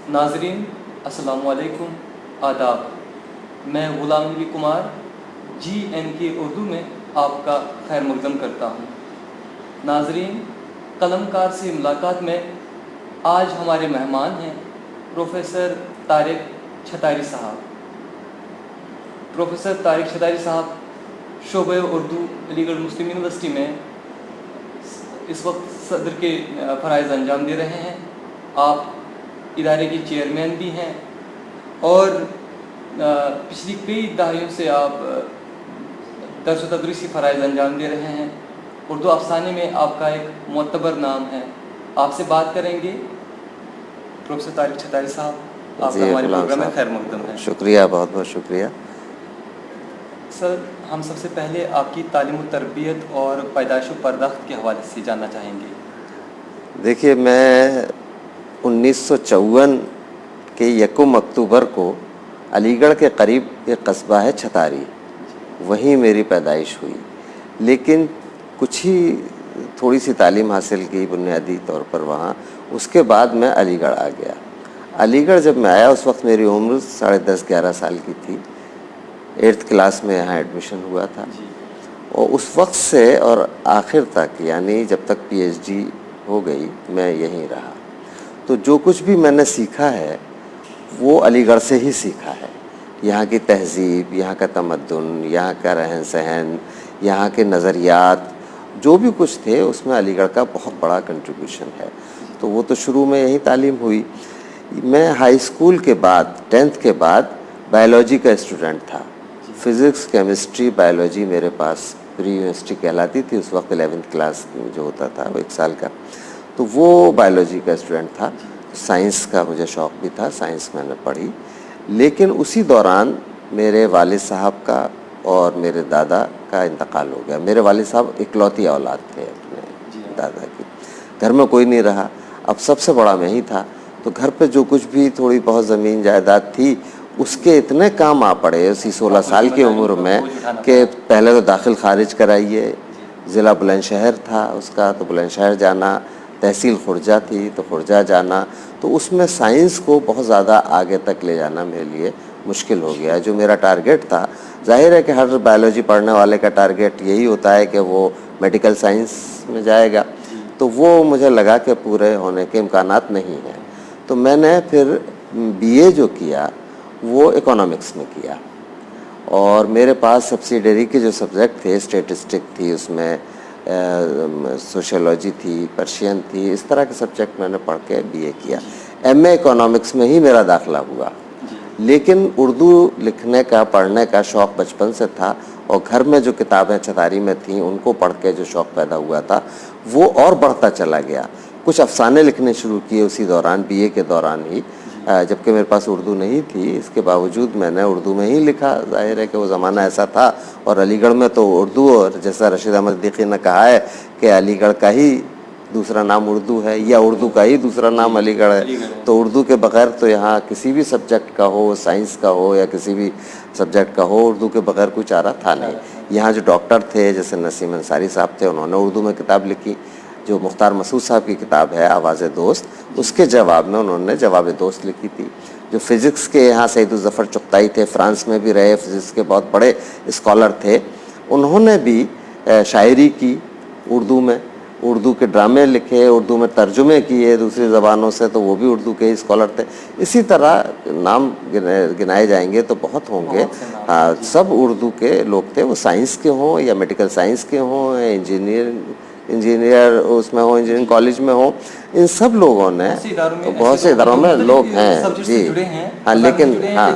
ناظرین السلام علیکم، آداب۔ میں غلام نبی کمار GNK اردو میں آپ کا خیر مقدم کرتا ہوں۔ ناظرین، قلم کار سے ملاقات میں آج ہمارے مہمان ہیں پروفیسر طارق چھتاری صاحب۔ پروفیسر طارق چھتاری صاحب شعبہ اردو علی گڑھ مسلم یونیورسٹی میں اس وقت صدر کے فرائض انجام دے رہے ہیں۔ آپ ادارے کے چیئرمین بھی ہیں اور پچھلی کئی دہائیوں سے آپ درس و تدریس کی فرائض انجام دے رہے ہیں۔ اردو افسانے میں آپ کا ایک معتبر نام ہے۔ آپ سے بات کریں گے پروفیسر طارق چھتاری صاحب۔ آپ کا ہمارے پروگرام میں خیر مقدم ہے۔ شکریہ، بہت بہت شکریہ سر، ہم سب سے پہلے آپ کی تعلیم و تربیت اور پیدائش و پرداخت کے حوالے سے جاننا چاہیں گے۔ دیکھیے، میں 1954 کے 1 اکتوبر کو علی گڑھ کے قریب ایک قصبہ ہے چھتاری، وہیں میری پیدائش ہوئی، لیکن کچھ ہی تھوڑی سی تعلیم حاصل کی بنیادی طور پر وہاں۔ اس کے بعد میں علی گڑھ آ گیا۔ علی گڑھ جب میں آیا اس وقت میری عمر 10.5-11 سال کی تھی۔ 8th کلاس میں یہاں ایڈمیشن ہوا تھا، اور اس وقت سے اور آخر تک، یعنی جب تک PhD ہو گئی، میں یہیں رہا۔ تو جو کچھ بھی میں نے سیکھا ہے وہ علی گڑھ سے ہی سیکھا ہے۔ یہاں کی تہذیب، یہاں کا تمدن، یہاں کا رہن سہن، یہاں کے نظریات، جو بھی کچھ تھے اس میں علی گڑھ کا بہت بڑا کنٹریبیوشن ہے۔ تو وہ تو شروع میں یہی تعلیم ہوئی۔ میں ہائی اسکول کے بعد 10th کے بعد بایولوجی کا اسٹوڈنٹ تھا۔ فزکس، کیمسٹری، بایولوجی میرے پاس پری یونیورسٹی کہلاتی تھی اس وقت۔ 11th کلاس میں جو ہوتا تھا وہ 1 سال کا، تو وہ بایولوجی کا اسٹوڈنٹ تھا۔ سائنس کا مجھے شوق بھی تھا، سائنس میں نے پڑھی۔ لیکن اسی دوران میرے والد صاحب کا اور میرے دادا کا انتقال ہو گیا۔ میرے والد صاحب اکلوتی اولاد تھے اپنے دادا کی، گھر میں کوئی نہیں رہا۔ اب سب سے بڑا میں ہی تھا، تو گھر پہ جو کچھ بھی تھوڑی بہت زمین جائیداد تھی اس کے اتنے کام آ پڑے اسی 16 سال کی عمر میں کہ پہلے تو داخل خارج کرائیے، ضلع بلند شہر تھا اس کا تو بلند شہر جانا، تحصیل خرجہ تھی تو خرجہ جانا۔ تو اس میں سائنس کو بہت زیادہ آگے تک لے جانا میرے لیے مشکل ہو گیا۔ جو میرا ٹارگیٹ تھا، ظاہر ہے کہ ہر بایولوجی پڑھنے والے کا ٹارگیٹ یہی ہوتا ہے کہ وہ میڈیکل سائنس میں جائے گا، تو وہ مجھے لگا کہ پورے ہونے کے امکانات نہیں ہیں۔ تو میں نے پھر BA جو کیا وہ اکنامکس میں کیا، اور میرے پاس سبسیڈری کے جو سبجیکٹ تھے، اسٹیٹسٹک تھی اس میں، سوشیولوجی تھی، پرشین تھی، اس طرح کے سبجیکٹ میں نے پڑھ کے BA کیا۔ MA اکنامکس میں ہی میرا داخلہ ہوا، لیکن اردو لکھنے کا پڑھنے کا شوق بچپن سے تھا، اور گھر میں جو کتابیں چھتاری میں تھیں ان کو پڑھ کے جو شوق پیدا ہوا تھا وہ اور بڑھتا چلا گیا۔ کچھ افسانے لکھنے شروع کیے اسی دوران، BA کے دوران ہی، جبکہ میرے پاس اردو نہیں تھی، اس کے باوجود میں نے اردو میں ہی لکھا۔ ظاہر ہے کہ وہ زمانہ ایسا تھا، اور علی گڑھ میں تو اردو، اور جیسا رشید احمد صدیقی نے کہا ہے کہ علی گڑھ کا ہی دوسرا نام اردو ہے، یا اردو کا ہی دوسرا نام علی گڑھ ہے۔ تو اردو کے بغیر تو یہاں کسی بھی سبجیکٹ کا ہو، سائنس کا ہو یا کسی بھی سبجیکٹ کا ہو، اردو کے بغیر کوئی چارہ تھا نہیں۔ یہاں جو ڈاکٹر تھے جیسے نسیم انصاری صاحب تھے، انہوں نے اردو میں کتاب لکھی۔ جو مختار مسعود صاحب کی کتاب ہے آواز دوست، اس کے جواب میں انہوں نے جواب دوست لکھی تھی۔ جو فزکس کے یہاں سعید الظفر چغتائی تھے، فرانس میں بھی رہے، فزکس کے بہت بڑے اسکالر تھے، انہوں نے بھی شاعری کی اردو میں، اردو کے ڈرامے لکھے، اردو میں ترجمے کیے دوسری زبانوں سے، تو وہ بھی اردو کے ہی اسکالر تھے۔ اسی طرح نام گنائے جائیں گے تو بہت ہوں گے۔ سب اردو کے لوگ تھے، وہ سائنس کے ہوں یا میڈیکل سائنس کے ہوں، انجینئر اس میں ہوں، انجینئرنگ کالج میں ہوں، ان سب لوگوں نے بہت سے اداروں میں لوگ ہیں جی ہاں، لیکن ہاں،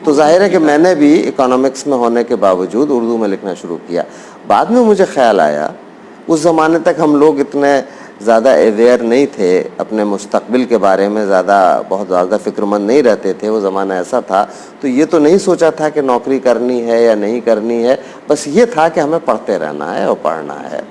تو ظاہر ہے کہ میں نے بھی اکنامکس میں ہونے کے باوجود اردو میں لکھنا شروع کیا۔ بعد میں مجھے خیال آیا، اس زمانے تک ہم لوگ اتنے زیادہ اویئر نہیں تھے اپنے مستقبل کے بارے میں، بہت زیادہ فکر مند نہیں رہتے تھے، وہ زمانہ ایسا تھا، تو یہ تو نہیں سوچا تھا کہ نوکری کرنی ہے یا نہیں کرنی ہے، بس یہ تھا کہ ہمیں پڑھتے رہنا ہے اور پڑھنا ہے۔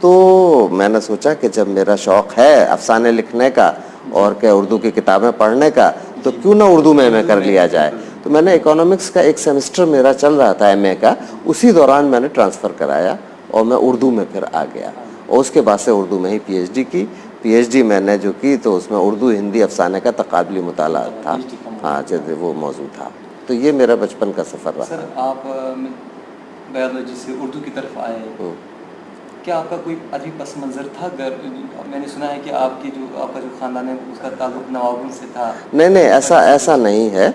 تو میں نے سوچا کہ جب میرا شوق ہے افسانے لکھنے کا اور کہ اردو کی کتابیں پڑھنے کا، تو کیوں نہ اردو میں MA کر لیا جائے۔ تو میں نے اکنامکس کا ایک سیمسٹر میرا چل رہا تھا MA کا، اسی دوران میں نے ٹرانسفر کرایا اور میں اردو میں پھر آ گیا، اور اس کے بعد سے اردو میں ہی PhD کی۔ پی ایچ ڈی میں نے جو کی تو اس میں اردو ہندی افسانے کا تقابلی مطالعہ تھا. ہاں جیسے وہ موضوع تھا. تو یہ میرا بچپن کا سفر رہا. سر آپ بایولوجی سے اردو کی طرف آئے, کیا آپ کا کوئی ادبی پس منظر تھا؟ میں نے سنا ہے کہ آپ کا جو خاندان ہے اس کا تعلق نوابوں سے تھا. نہیں ایسا نہیں ہے.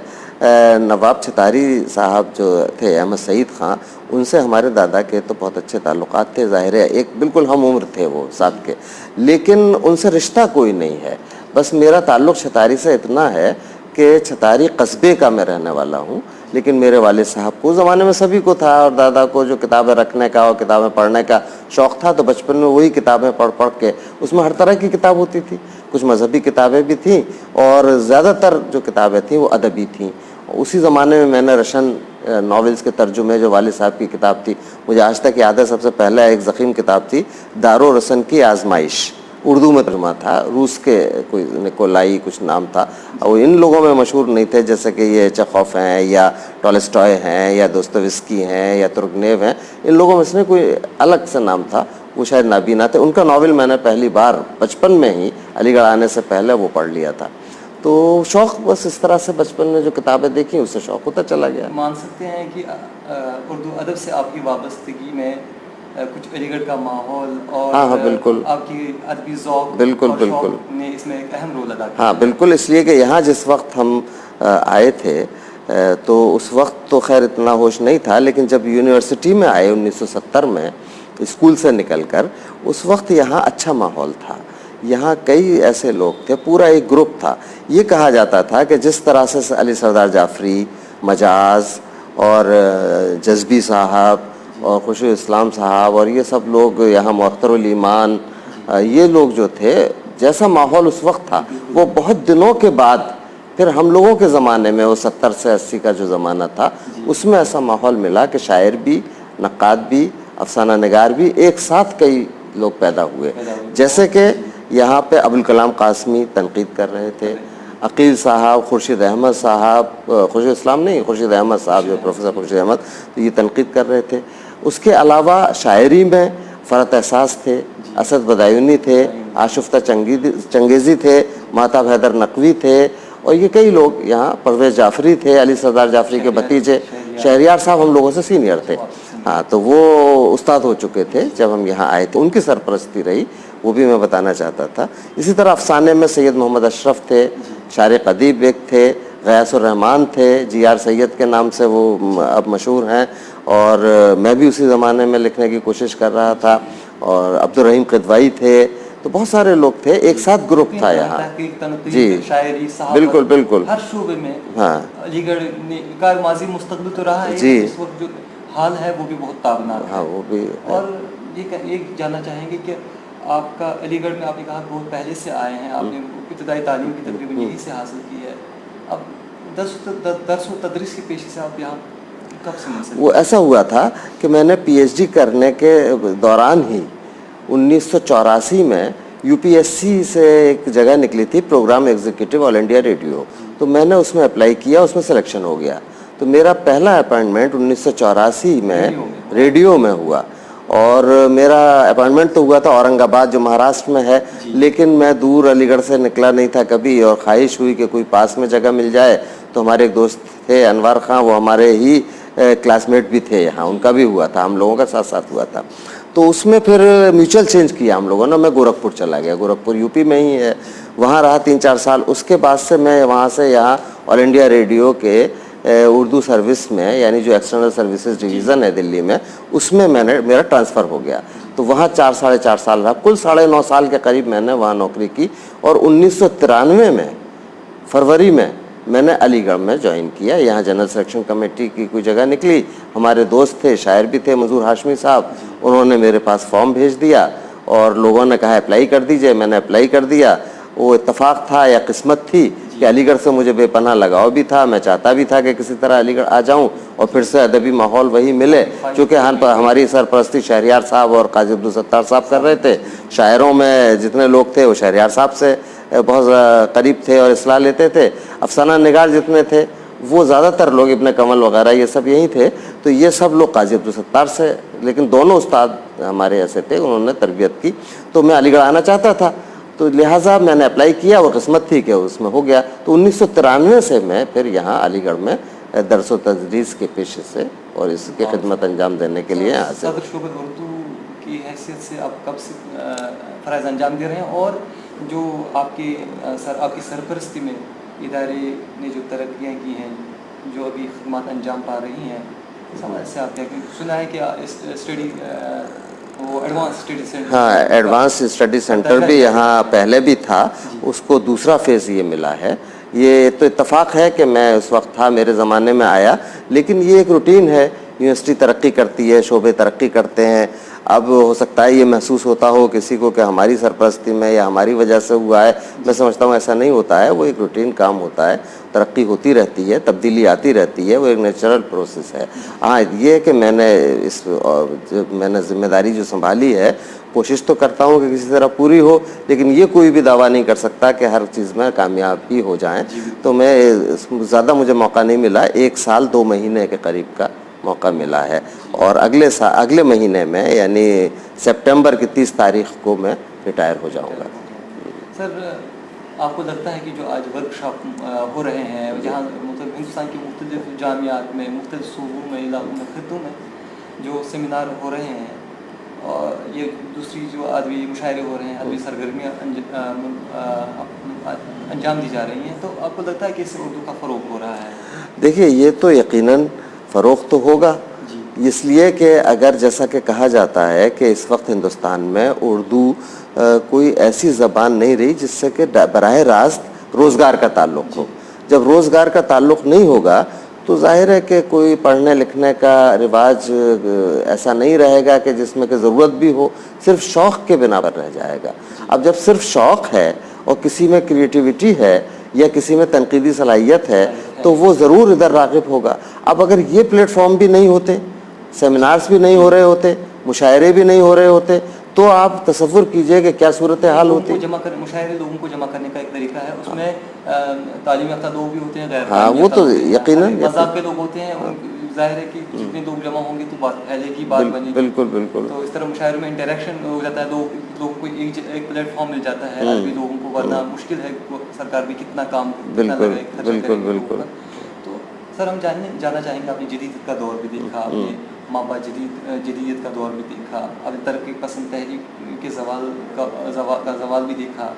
نواب چھتاری صاحب جو تھے احمد سعید خان, ان سے ہمارے دادا کے تو بہت اچھے تعلقات تھے. ظاہر ہے ایک بالکل ہم عمر تھے وہ ساتھ کے, لیکن ان سے رشتہ کوئی نہیں ہے. بس میرا تعلق چھتاری سے اتنا ہے کہ چھتاری قصبے کا میں رہنے والا ہوں, لیکن میرے والد صاحب کو زمانے میں سبھی کو تھا, اور دادا کو جو کتابیں رکھنے کا اور کتابیں پڑھنے کا شوق تھا, تو بچپن میں وہی کتابیں پڑھ کے, اس میں ہر طرح کی کتاب ہوتی تھی. کچھ مذہبی کتابیں بھی تھیں اور زیادہ تر جو کتابیں تھیں وہ ادبی تھیں. اسی زمانے میں نے رشن ناولز کے ترجمے جو والد صاحب کی کتاب تھی, مجھے آج تک یاد ہے سب سے پہلے ایک ضخیم کتاب تھی دار و رسن کی آزمائش, اردو میں ترجمہ تھا, روس کے کوئی نکولائی کچھ نام تھا. وہ ان لوگوں میں مشہور نہیں تھے جیسے کہ یہ چیخوف ہیں یا ٹالسٹائے ہیں یا دوستویسکی ہیں یا ترگنیو ہیں. ان لوگوں میں اس نے کوئی الگ سے نام تھا, وہ شاید نابینا تھے. ان کا ناول میں نے پہلی بار بچپن میں ہی علی گڑھ آنے سے پہلے وہ پڑھ لیا تھا. تو شوق بس اس طرح سے بچپن میں جو کتابیں دیکھیں اس سے شوق ہوتا چلا گیا. مان سکتے ہیں کہ اردو ادب سے آپ کی وابستگی میں کچھ علی گڑھ کا ماحول اور ہاں بالکل آپ کی ادبی ذوق بالکل اور بالکل شوق نے اس میں ایک اہم رول ادا کیا. ہاں بالکل, اس لیے کہ یہاں جس وقت ہم آئے تھے تو اس وقت تو خیر اتنا ہوش نہیں تھا, لیکن جب یونیورسٹی میں آئے 1970 میں اسکول سے نکل کر, اس وقت یہاں اچھا ماحول تھا. یہاں کئی ایسے لوگ تھے, پورا ایک گروپ تھا. یہ کہا جاتا تھا کہ جس طرح سے علی سردار جعفری, مجاز اور جذبی صاحب اور خوشی اسلام صاحب اور یہ سب لوگ یہاں مختر الایمان, یہ لوگ جو تھے, جیسا ماحول اس وقت تھا وہ بہت دنوں کے بعد پھر ہم لوگوں کے زمانے میں, وہ 70 سے 80 کا جو زمانہ تھا, اس میں ایسا ماحول ملا کہ شاعر بھی, نقاد بھی, افسانہ نگار بھی ایک ساتھ کئی لوگ پیدا ہوئے. جیسے کہ یہاں پہ ابوالکلام قاسمی تنقید کر رہے تھے, عقیل صاحب, خورشید احمد صاحب, خورشید اسلام نہیں, خورشید احمد صاحب جو پروفیسر خورشید احمد, تو یہ تنقید کر رہے تھے. اس کے علاوہ شاعری میں فرحت احساس تھے, اسد بدایونی تھے, آشفتہ چنگیزی تھے, مہتاب حیدر نقوی تھے, اور یہ کئی لوگ یہاں, پرویز جعفری تھے, علی سردار جعفری کے بھتیجے, شہریار صاحب ہم لوگوں سے سینئر تھے. ہاں تو وہ استاد ہو چکے تھے جب ہم یہاں آئے تھے, ان کی سرپرستی رہی, وہ بھی میں بتانا چاہتا تھا. اسی طرح افسانے میں سید محمد اشرف تھے, شارق ادیب ایک تھے, غیاث الرحمان تھے, جی آر سید کے نام سے وہ اب مشہور ہیں, اور میں بھی اسی زمانے میں لکھنے کی کوشش کر رہا تھا, اور عبدالرحیم قدوائی تھے. تو بہت سارے لوگ تھے, ایک ساتھ گروپ تھا یہاں. جی شاعری, بالکل بالکل, ہر شعبے میں ہاں علی گڑھ کا ماضی مستقبل تو رہا ہے, جی اس وقت جو حال ہے وہ بھی بہت تابناک ہے. ہاں وہ بھی. اور یہ جاننا چاہیں گے کہ آپ کا علی گڑھ میں, آپ نے کہا بہت پہلے سے آئے ہیں, آپ نے ابتدائی تعلیم بھی تقریباً یہیں سے حاصل کی ہے. اب درس و تدریس کی پیشے سے آپ یہاں کب سے منسلک؟ وہ ایسا ہوا تھا کہ میں نے پی ایچ ڈی کرنے کے دوران ہی 1984 میں یو پی ایس سی سے ایک جگہ نکلی تھی, پروگرام ایگزیکٹو آل انڈیا ریڈیو, تو میں نے اس میں اپلائی کیا, اس میں سلیکشن ہو گیا. تو میرا پہلا اپائنٹمنٹ 1984 میں ریڈیو میں ہوا, اور میرا اپائنٹمنٹ تو ہوا تھا اورنگ آباد جو مہاراشٹر میں ہے, لیکن میں دور علی گڑھ سے نکلا نہیں تھا کبھی, اور خواہش ہوئی کہ کوئی پاس میں جگہ مل جائے. تو ہمارے ایک دوست تھے انوار خان, وہ ہمارے ہی کلاس میٹ بھی تھے یہاں, ان کا بھی ہوا تھا, ہم لوگوں کا ساتھ ساتھ ہوا تھا. تو اس میں پھر میوچل چینج کیا ہم لوگوں نے, میں گورکھپور چلا گیا, گورکھپور یو پی میں ہی ہے, وہاں رہا 3-4 سال. اس کے بعد سے میں وہاں سے یہاں آل انڈیا ریڈیو کے اردو سروس میں, یعنی جو ایکسٹرنل سروسز ڈویژن ہے دلی میں, اس میں میرا ٹرانسفر ہو گیا. تو وہاں 4-4.5 سال رہا, کل 9.5 سال کے قریب میں نے وہاں نوکری کی. اور 1993 میں فروری میں نے علی گڑھ میں جوائن کیا. یہاں جنرل سلیکشن کمیٹی کی کوئی جگہ نکلی, ہمارے دوست تھے, شاعر بھی تھے, منظور ہاشمی صاحب, انہوں نے میرے پاس فارم بھیج دیا, اور لوگوں نے کہا اپلائی کر دیجئے. میں نے اپلائی کر دیا. وہ اتفاق تھا یا قسمت تھی کہ علی گڑھ سے مجھے بے پناہ لگاؤ بھی تھا, میں چاہتا بھی تھا کہ کسی طرح علی گڑھ آ جاؤں اور پھر سے ادبی ماحول وہی ملے, چونکہ ہماری سرپرستی شہریار صاحب اور قاضی عبدالستار صاحب کر رہے تھے. شاعروں میں جتنے لوگ تھے وہ شہریار صاحب سے بہت قریب تھے اور اصلاح لیتے تھے. افسانہ نگار جتنے تھے وہ زیادہ تر لوگ, ابن کمل وغیرہ یہ سب یہی تھے, تو یہ سب لوگ قاضی عبدالستار سے. لیکن دونوں استاد ہمارے ایسے تھے, انہوں نے تربیت کی. تو میں علی گڑھ آنا چاہتا تھا, تو لہٰذا میں نے اپلائی کیا, وہ قسمت تھی کہ اس میں ہو گیا. تو 1993 سے میں پھر یہاں علی گڑھ میں درس و تدریس کے پیشے سے اور اس کی خدمت انجام دینے کے لیے یہاں سے. صدر شعبہ اردو کی حیثیت سے آپ کب سے فرائض انجام دے رہے ہیں, اور جو آپ کی سرپرستی میں ادارے نے جو ترقیاں کی ہیں, جو ابھی خدمات انجام پا رہی ہیں, سمجھ سے آپ کیا سنا ہے کہ اسٹڈی وہ ایڈوانس اسٹڈی سینٹر, ہاں ایڈوانس اسٹڈی سینٹر بھی یہاں پہلے بھی تھا, اس کو دوسرا فیز یہ ملا ہے. یہ تو اتفاق ہے کہ میں اس وقت تھا, میرے زمانے میں آیا, لیکن یہ ایک روٹین ہے, یونیورسٹی ترقی کرتی ہے, شعبے ترقی کرتے ہیں. اب ہو سکتا ہے یہ محسوس ہوتا ہو کسی کو کہ ہماری سرپرستی میں یا ہماری وجہ سے ہوا ہے, میں سمجھتا ہوں ایسا نہیں ہوتا ہے. وہ ایک روٹین کام ہوتا ہے, ترقی ہوتی رہتی ہے, تبدیلی آتی رہتی ہے, وہ ایک نیچرل پروسیس ہے. ہاں یہ ہے کہ میں نے ذمہ داری جو سنبھالی ہے, کوشش تو کرتا ہوں کہ کسی طرح پوری ہو, لیکن یہ کوئی بھی دعویٰ نہیں کر سکتا کہ ہر چیز میں کامیاب ہی ہو جائیں. تو میں زیادہ مجھے موقع نہیں ملا, 1 سال 2 مہینے کے قریب کا موقع ملا ہے, اور اگلے مہینے میں یعنی سپٹمبر کی 30 تاریخ کو میں ریٹائر ہو جاؤں گا. سر آپ کو لگتا ہے کہ جو آج ورک شاپ ہو رہے ہیں جہاں مطلب ہندوستان کی مختلف جامعات میں, مختلف صوبوں میں, علاقوں میں, خطوں میں جو سیمینار ہو رہے ہیں, اور یہ دوسری جو ادبی مشاعرے ہو رہے ہیں, ادبی سرگرمیاں انجام دی جا رہی ہیں, تو آپ کو لگتا ہے کہ اس سے اردو کا فروغ ہو رہا ہے؟ دیکھیے یہ تو یقیناً فروغ تو ہوگا, اس لیے کہ اگر جیسا کہ کہا جاتا ہے کہ اس وقت ہندوستان میں اردو کوئی ایسی زبان نہیں رہی جس سے کہ براہ راست روزگار کا تعلق ہو. جب روزگار کا تعلق نہیں ہوگا تو ظاہر ہے کہ کوئی پڑھنے لکھنے کا رواج ایسا نہیں رہے گا کہ جس میں کہ ضرورت بھی ہو, صرف شوق کے بنا پر رہ جائے گا. اب جب صرف شوق ہے اور کسی میں کریٹیوٹی ہے یا کسی میں تنقیدی صلاحیت ہے تو وہ ضرور ادھر راغب ہوگا. اب اگر یہ پلیٹ فارم بھی نہیں ہوتے, سیمینارز بھی نہیں ہو رہے ہوتے, مشاعرے بھی نہیں ہو رہے ہوتے, تو آپ تصور کیجئے کہ کیا صورتحال ہوتی. مشاعرے لوگوں کو جمع کرنے کا ایک طریقہ ہے, اس میں تعلیم یافتہ لوگ بھی ہوتے ہیں, غیر ہاں وہ تو یقیناً مذہب کے لوگ ہوتے ہیں, ظاہر ہے کہ جتنے لوگ جمع ہوں گے تو بات پہلے کی بات بنے گی. بالکل بالکل. تو اس طرح مشاعرے میں انٹریکشن ہو جاتا ہے, لوگوں کو ایک پلیٹ فارم مل جاتا ہے عربی لوگوں کو, ورنہ مشکل ہے سرکار بھی کتنا کام بالکل بالکل بالکل. تو سر ہم جاننا چاہیں گے, آپ نے جدیدیت کا دور بھی دیکھا, آپ نے مابعد جدیدیت کا دور بھی دیکھا, اب ترقی پسند تحریک کے زوال بھی دیکھا.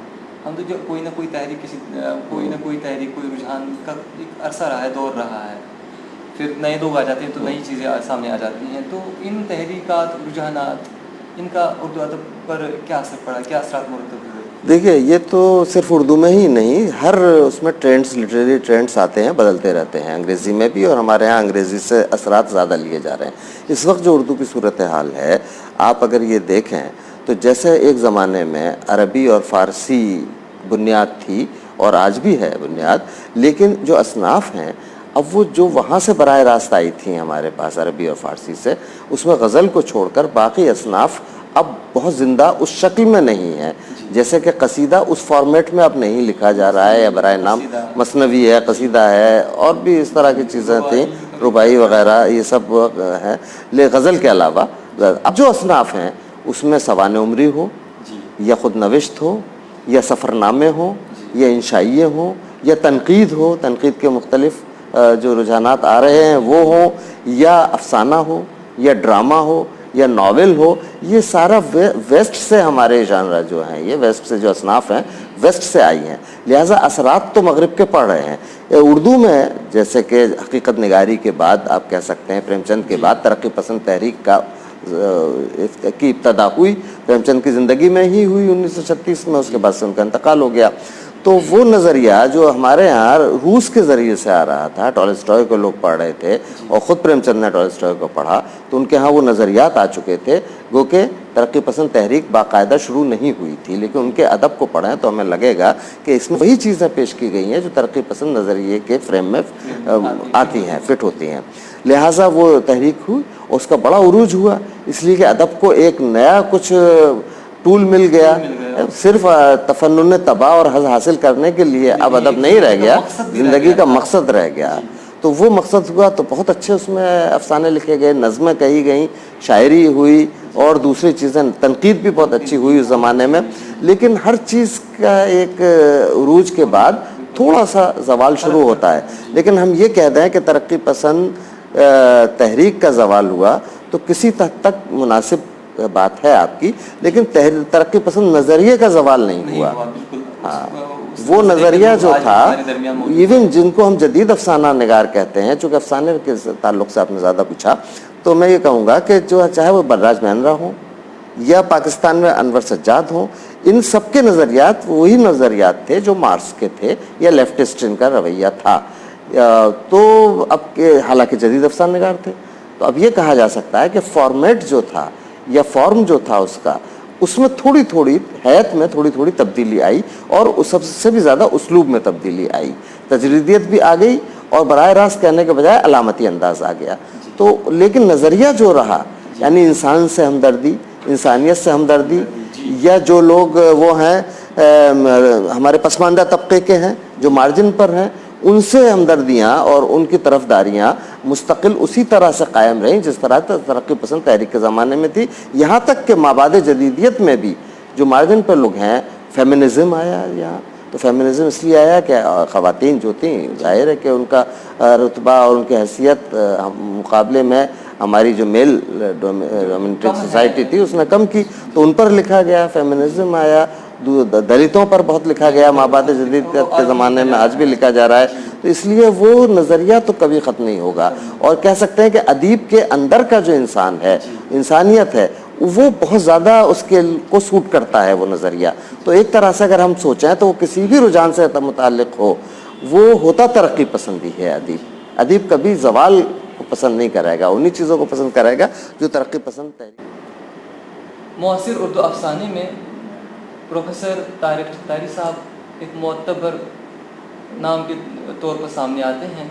ہم تو جو کوئی نہ کوئی تحریک کوئی رجحان کا ایک عرصہ رہا ہے, دور رہا ہے, پھر نئے لوگ آ جاتے ہیں تو نئی چیزیں سامنے آ جاتی ہیں. تو ان تحریکات, رجحانات, ان کا اردو ادب پر کیا اثر پڑا, کیا اثرات مرتب ہوئے؟ دیکھیے یہ تو صرف اردو میں ہی نہیں, ہر اس میں ٹرینڈز, لٹریری ٹرینڈز آتے ہیں, بدلتے رہتے ہیں, انگریزی میں بھی, اور ہمارے ہاں انگریزی سے اثرات زیادہ لیے جا رہے ہیں. اس وقت جو اردو کی صورتحال ہے, آپ اگر یہ دیکھیں تو جیسے ایک زمانے میں عربی اور فارسی بنیاد تھی, اور آج بھی ہے بنیاد, لیکن جو اصناف ہیں اب وہ جو وہاں سے براہ راست آئی تھیں ہمارے پاس عربی اور فارسی سے, اس میں غزل کو چھوڑ کر باقی اصناف اب بہت زندہ اس شکل میں نہیں ہے. جیسے کہ قصیدہ اس فارمیٹ میں اب نہیں لکھا جا رہا ہے, یا برائے نام مثنوی ہے, قصیدہ ہے, اور بھی اس طرح کی چیزیں تھیں, رباعی وغیرہ, یہ سب ہیں. غزل کے علاوہ اب جو اصناف ہیں اس میں سوانح عمری ہو, یا خود نوشت ہو, یا سفر نامے ہوں, یا انشائیے ہوں, یا تنقید ہو, تنقید کے مختلف جو رجحانات آ رہے ہیں وہ ہوں, یا افسانہ ہو, یا ڈرامہ ہو, یا ناول ہو, یہ سارا ویسٹ سے ہمارے ژانر جو ہیں, یہ ویسٹ سے جو اصناف ہیں ویسٹ سے آئی ہیں. لہٰذا اثرات تو مغرب کے پڑ رہے ہیں. اردو میں جیسے کہ حقیقت نگاری کے بعد آپ کہہ سکتے ہیں, پریم چند کے بعد ترقی پسند تحریک کی ابتدا ہوئی, پریم چند کی زندگی میں ہی ہوئی 1936 میں, اس کے بعد سے ان کا انتقال ہو گیا. تو وہ نظریہ جو ہمارے ہاں روس کے ذریعے سے آ رہا تھا, ٹالسٹائے کو لوگ پڑھ رہے تھے, اور خود پریم چند نے ٹالسٹائے کو پڑھا, تو ان کے ہاں وہ نظریات آ چکے تھے. گو کہ ترقی پسند تحریک باقاعدہ شروع نہیں ہوئی تھی, لیکن ان کے ادب کو پڑھیں تو ہمیں لگے گا کہ اس میں وہی چیزیں پیش کی گئی ہیں جو ترقی پسند نظریے کے فریم میں آتی ہیں, فٹ ہوتی ہیں. لہٰذا وہ تحریک ہوئی, اور اس کا بڑا عروج ہوا, اس لیے کہ ادب کو ایک نیا کچھ ٹول مل گیا. صرف تفنن تباہ اور حظ حاصل کرنے کے لیے اب ادب نہیں رہ گیا, زندگی کا مقصد رہ گیا. تو وہ مقصد ہوا تو بہت اچھے اس میں افسانے لکھے گئے, نظمیں کہی گئیں, شاعری ہوئی اور دوسری چیزیں, تنقید بھی بہت اچھی ہوئی اس زمانے میں. لیکن ہر چیز کا ایک عروج کے بعد تھوڑا سا زوال شروع ہوتا ہے. لیکن ہم یہ کہہ دیں کہ ترقی پسند تحریک کا زوال ہوا تو کسی حد تک مناسب بات ہے آپ کی, لیکن ترقی پسند نظریے کا زوال نہیں ہوا. ہاں, وہ نظریہ جو تھا, ایون جن کو ہم جدید افسانہ نگار کہتے ہیں, چونکہ افسانے کے تعلق سے آپ نے زیادہ پوچھا, تو میں یہ کہوں گا کہ جو چاہے وہ برراج مہندرا ہوں یا پاکستان میں انور سجاد ہوں, ان سب کے نظریات وہی نظریات تھے جو مارکس کے تھے یا لیفٹسٹ ان کا رویہ تھا. تو اب کے حالانکہ جدید افسانہ نگار تھے, تو اب یہ کہا جا سکتا ہے کہ فارمیٹ جو تھا یا فارم جو تھا اس میں تھوڑی تھوڑی حیت میں تھوڑی تھوڑی تبدیلی آئی, اور سب سے بھی زیادہ اسلوب میں تبدیلی آئی, تجریدیت بھی آ گئی, اور براہ راست کہنے کے بجائے علامتی انداز آ گیا. تو لیکن نظریہ جو رہا, یعنی انسان سے ہمدردی, انسانیت سے ہمدردی, یا جو لوگ وہ ہیں ہمارے پسماندہ طبقے کے ہیں جو مارجن پر ہیں, ان سے ہمدردیاں اور ان کی طرفداریاں مستقل اسی طرح سے قائم رہیں جس طرح ترقی پسند تحریک کے زمانے میں تھی. یہاں تک کہ مابعد جدیدیت میں بھی جو مارجن پر لوگ ہیں, فیمنزم آیا یہاں. تو فیمنزم اس لیے آیا کہ خواتین جو تھیں, ظاہر ہے کہ ان کا رتبہ اور ان کی حیثیت مقابلے میں ہماری جو میل ڈومینیٹڈ سوسائٹی تھی اس نے کم کی, تو ان پر لکھا گیا, فیمنزم آیا. دلتوں پر بہت لکھا گیا مابعد جدیدیت کے زمانے میں, آج بھی لکھا جا رہا ہے. تو اس لیے وہ نظریہ تو کبھی ختم نہیں ہوگا, اور کہہ سکتے ہیں کہ ادیب کے اندر کا جو انسان ہے, انسانیت ہے, وہ بہت زیادہ اس کے کو سوٹ کرتا ہے وہ نظریہ. تو ایک طرح سے اگر ہم سوچیں تو وہ کسی بھی رجحان سے متعلق ہو, وہ ہوتا ترقی پسندی ہے. ادیب کبھی زوال کو پسند نہیں کرے گا, انہی چیزوں کو پسند کرے گا جو ترقی پسند تحریک. معاصر اردو افسانے میں پروفیسر طارق چتاری صاحب ایک معتبر نام کے طور پر سامنے آتے ہیں.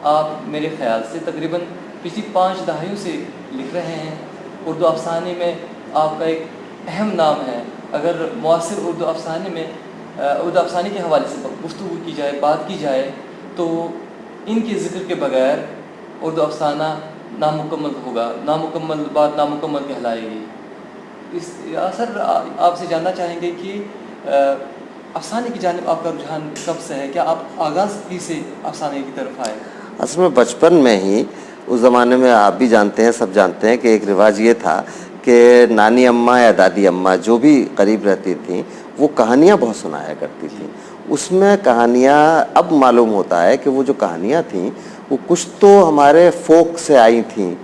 آپ میرے خیال سے تقریباً پچھلی 5 دہائیوں سے لکھ رہے ہیں. اردو افسانے میں آپ کا ایک اہم نام ہے. اگر معاصر اردو افسانے میں اردو افسانے کے حوالے سے گفتگو کی جائے, بات کی جائے, تو ان کے ذکر کے بغیر اردو افسانہ نامکمل ہوگا, نامکمل بات نامکمل کہلائے گی. سر آپ سے جاننا چاہیں گے کہ افسانے کی جانب آپ کا رجحان کب سے ہے؟ کیا آپ آغاز ہی سے افسانے کی طرف آئے؟ اصل میں بچپن میں ہی, اس زمانے میں آپ بھی جانتے ہیں, سب جانتے ہیں کہ ایک رواج یہ تھا کہ نانی اماں یا دادی اماں جو بھی قریب رہتی تھیں وہ کہانیاں بہت سنایا کرتی تھیں. اس میں کہانیاں, اب معلوم ہوتا ہے کہ وہ جو کہانیاں تھیں وہ کچھ تو ہمارے فوک سے آئی تھیں,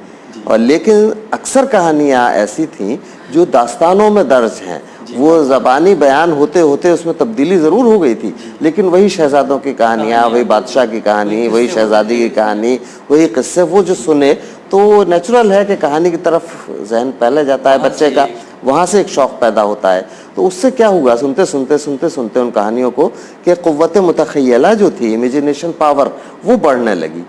اور لیکن اکثر کہانیاں ایسی تھیں جو داستانوں میں درج ہیں. وہ زبانی بیان ہوتے ہوتے اس میں تبدیلی ضرور ہو گئی تھی, لیکن وہی شہزادوں کی کہانیاں, وہی بادشاہ کی کہانی, وہی شہزادی کی کہانی, وہی قصے, وہ جو سنے تو نیچرل ہے کہ کہانی کی طرف ذہن پہلے جاتا ہے بچے کا, وہاں سے ایک شوق پیدا ہوتا ہے. تو اس سے کیا ہوا, سنتے ان کہانیوں کو کہ قوت متخیلہ جو تھی, امیجینیشن پاور, وہ بڑھنے لگی,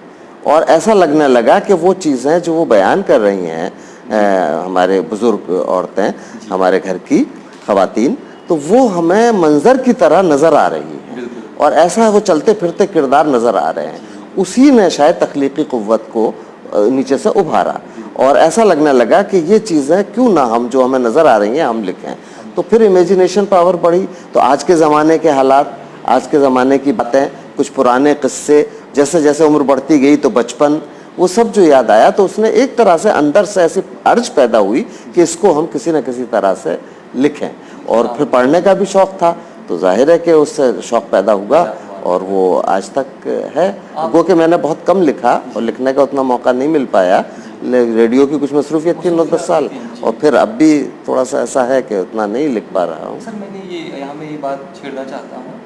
اور ایسا لگنے لگا کہ وہ چیزیں جو وہ بیان کر رہی ہیں ہمارے بزرگ عورتیں, ہمارے گھر کی خواتین, تو وہ ہمیں منظر کی طرح نظر آ رہی ہیں, اور ایسا وہ چلتے پھرتے کردار نظر آ رہے ہیں. اسی نے شاید تخلیقی قوت کو نیچے سے ابھارا, اور ایسا لگنے لگا کہ یہ چیزیں کیوں نہ ہم جو ہمیں نظر آ رہی ہیں ہم لکھیں. تو پھر امیجینیشن پاور بڑھی, تو آج کے زمانے کے حالات, آج کے زمانے کی باتیں, کچھ پرانے قصے, جیسے جیسے عمر بڑھتی گئی تو بچپن, وہ سب جو یاد آیا, تو اس نے ایک طرح سے اندر سے ایسی ارج پیدا ہوئی کہ اس کو ہم کسی نہ کسی طرح سے لکھیں. اور پھر پڑھنے کا بھی شوق تھا, تو ظاہر ہے کہ اس سے شوق پیدا ہوگا, اور وہ آج تک ہے. گو کہ میں نے بہت کم لکھا, اور لکھنے کا اتنا موقع نہیں مل پایا, ریڈیو کی کچھ مصروفیت تھی 9-10 سال, اور پھر اب بھی تھوڑا سا ایسا ہے کہ اتنا نہیں لکھ پا رہا ہوں. سر میں نے یہاں میں یہ بات چھیڑنا چاہتا ہوں,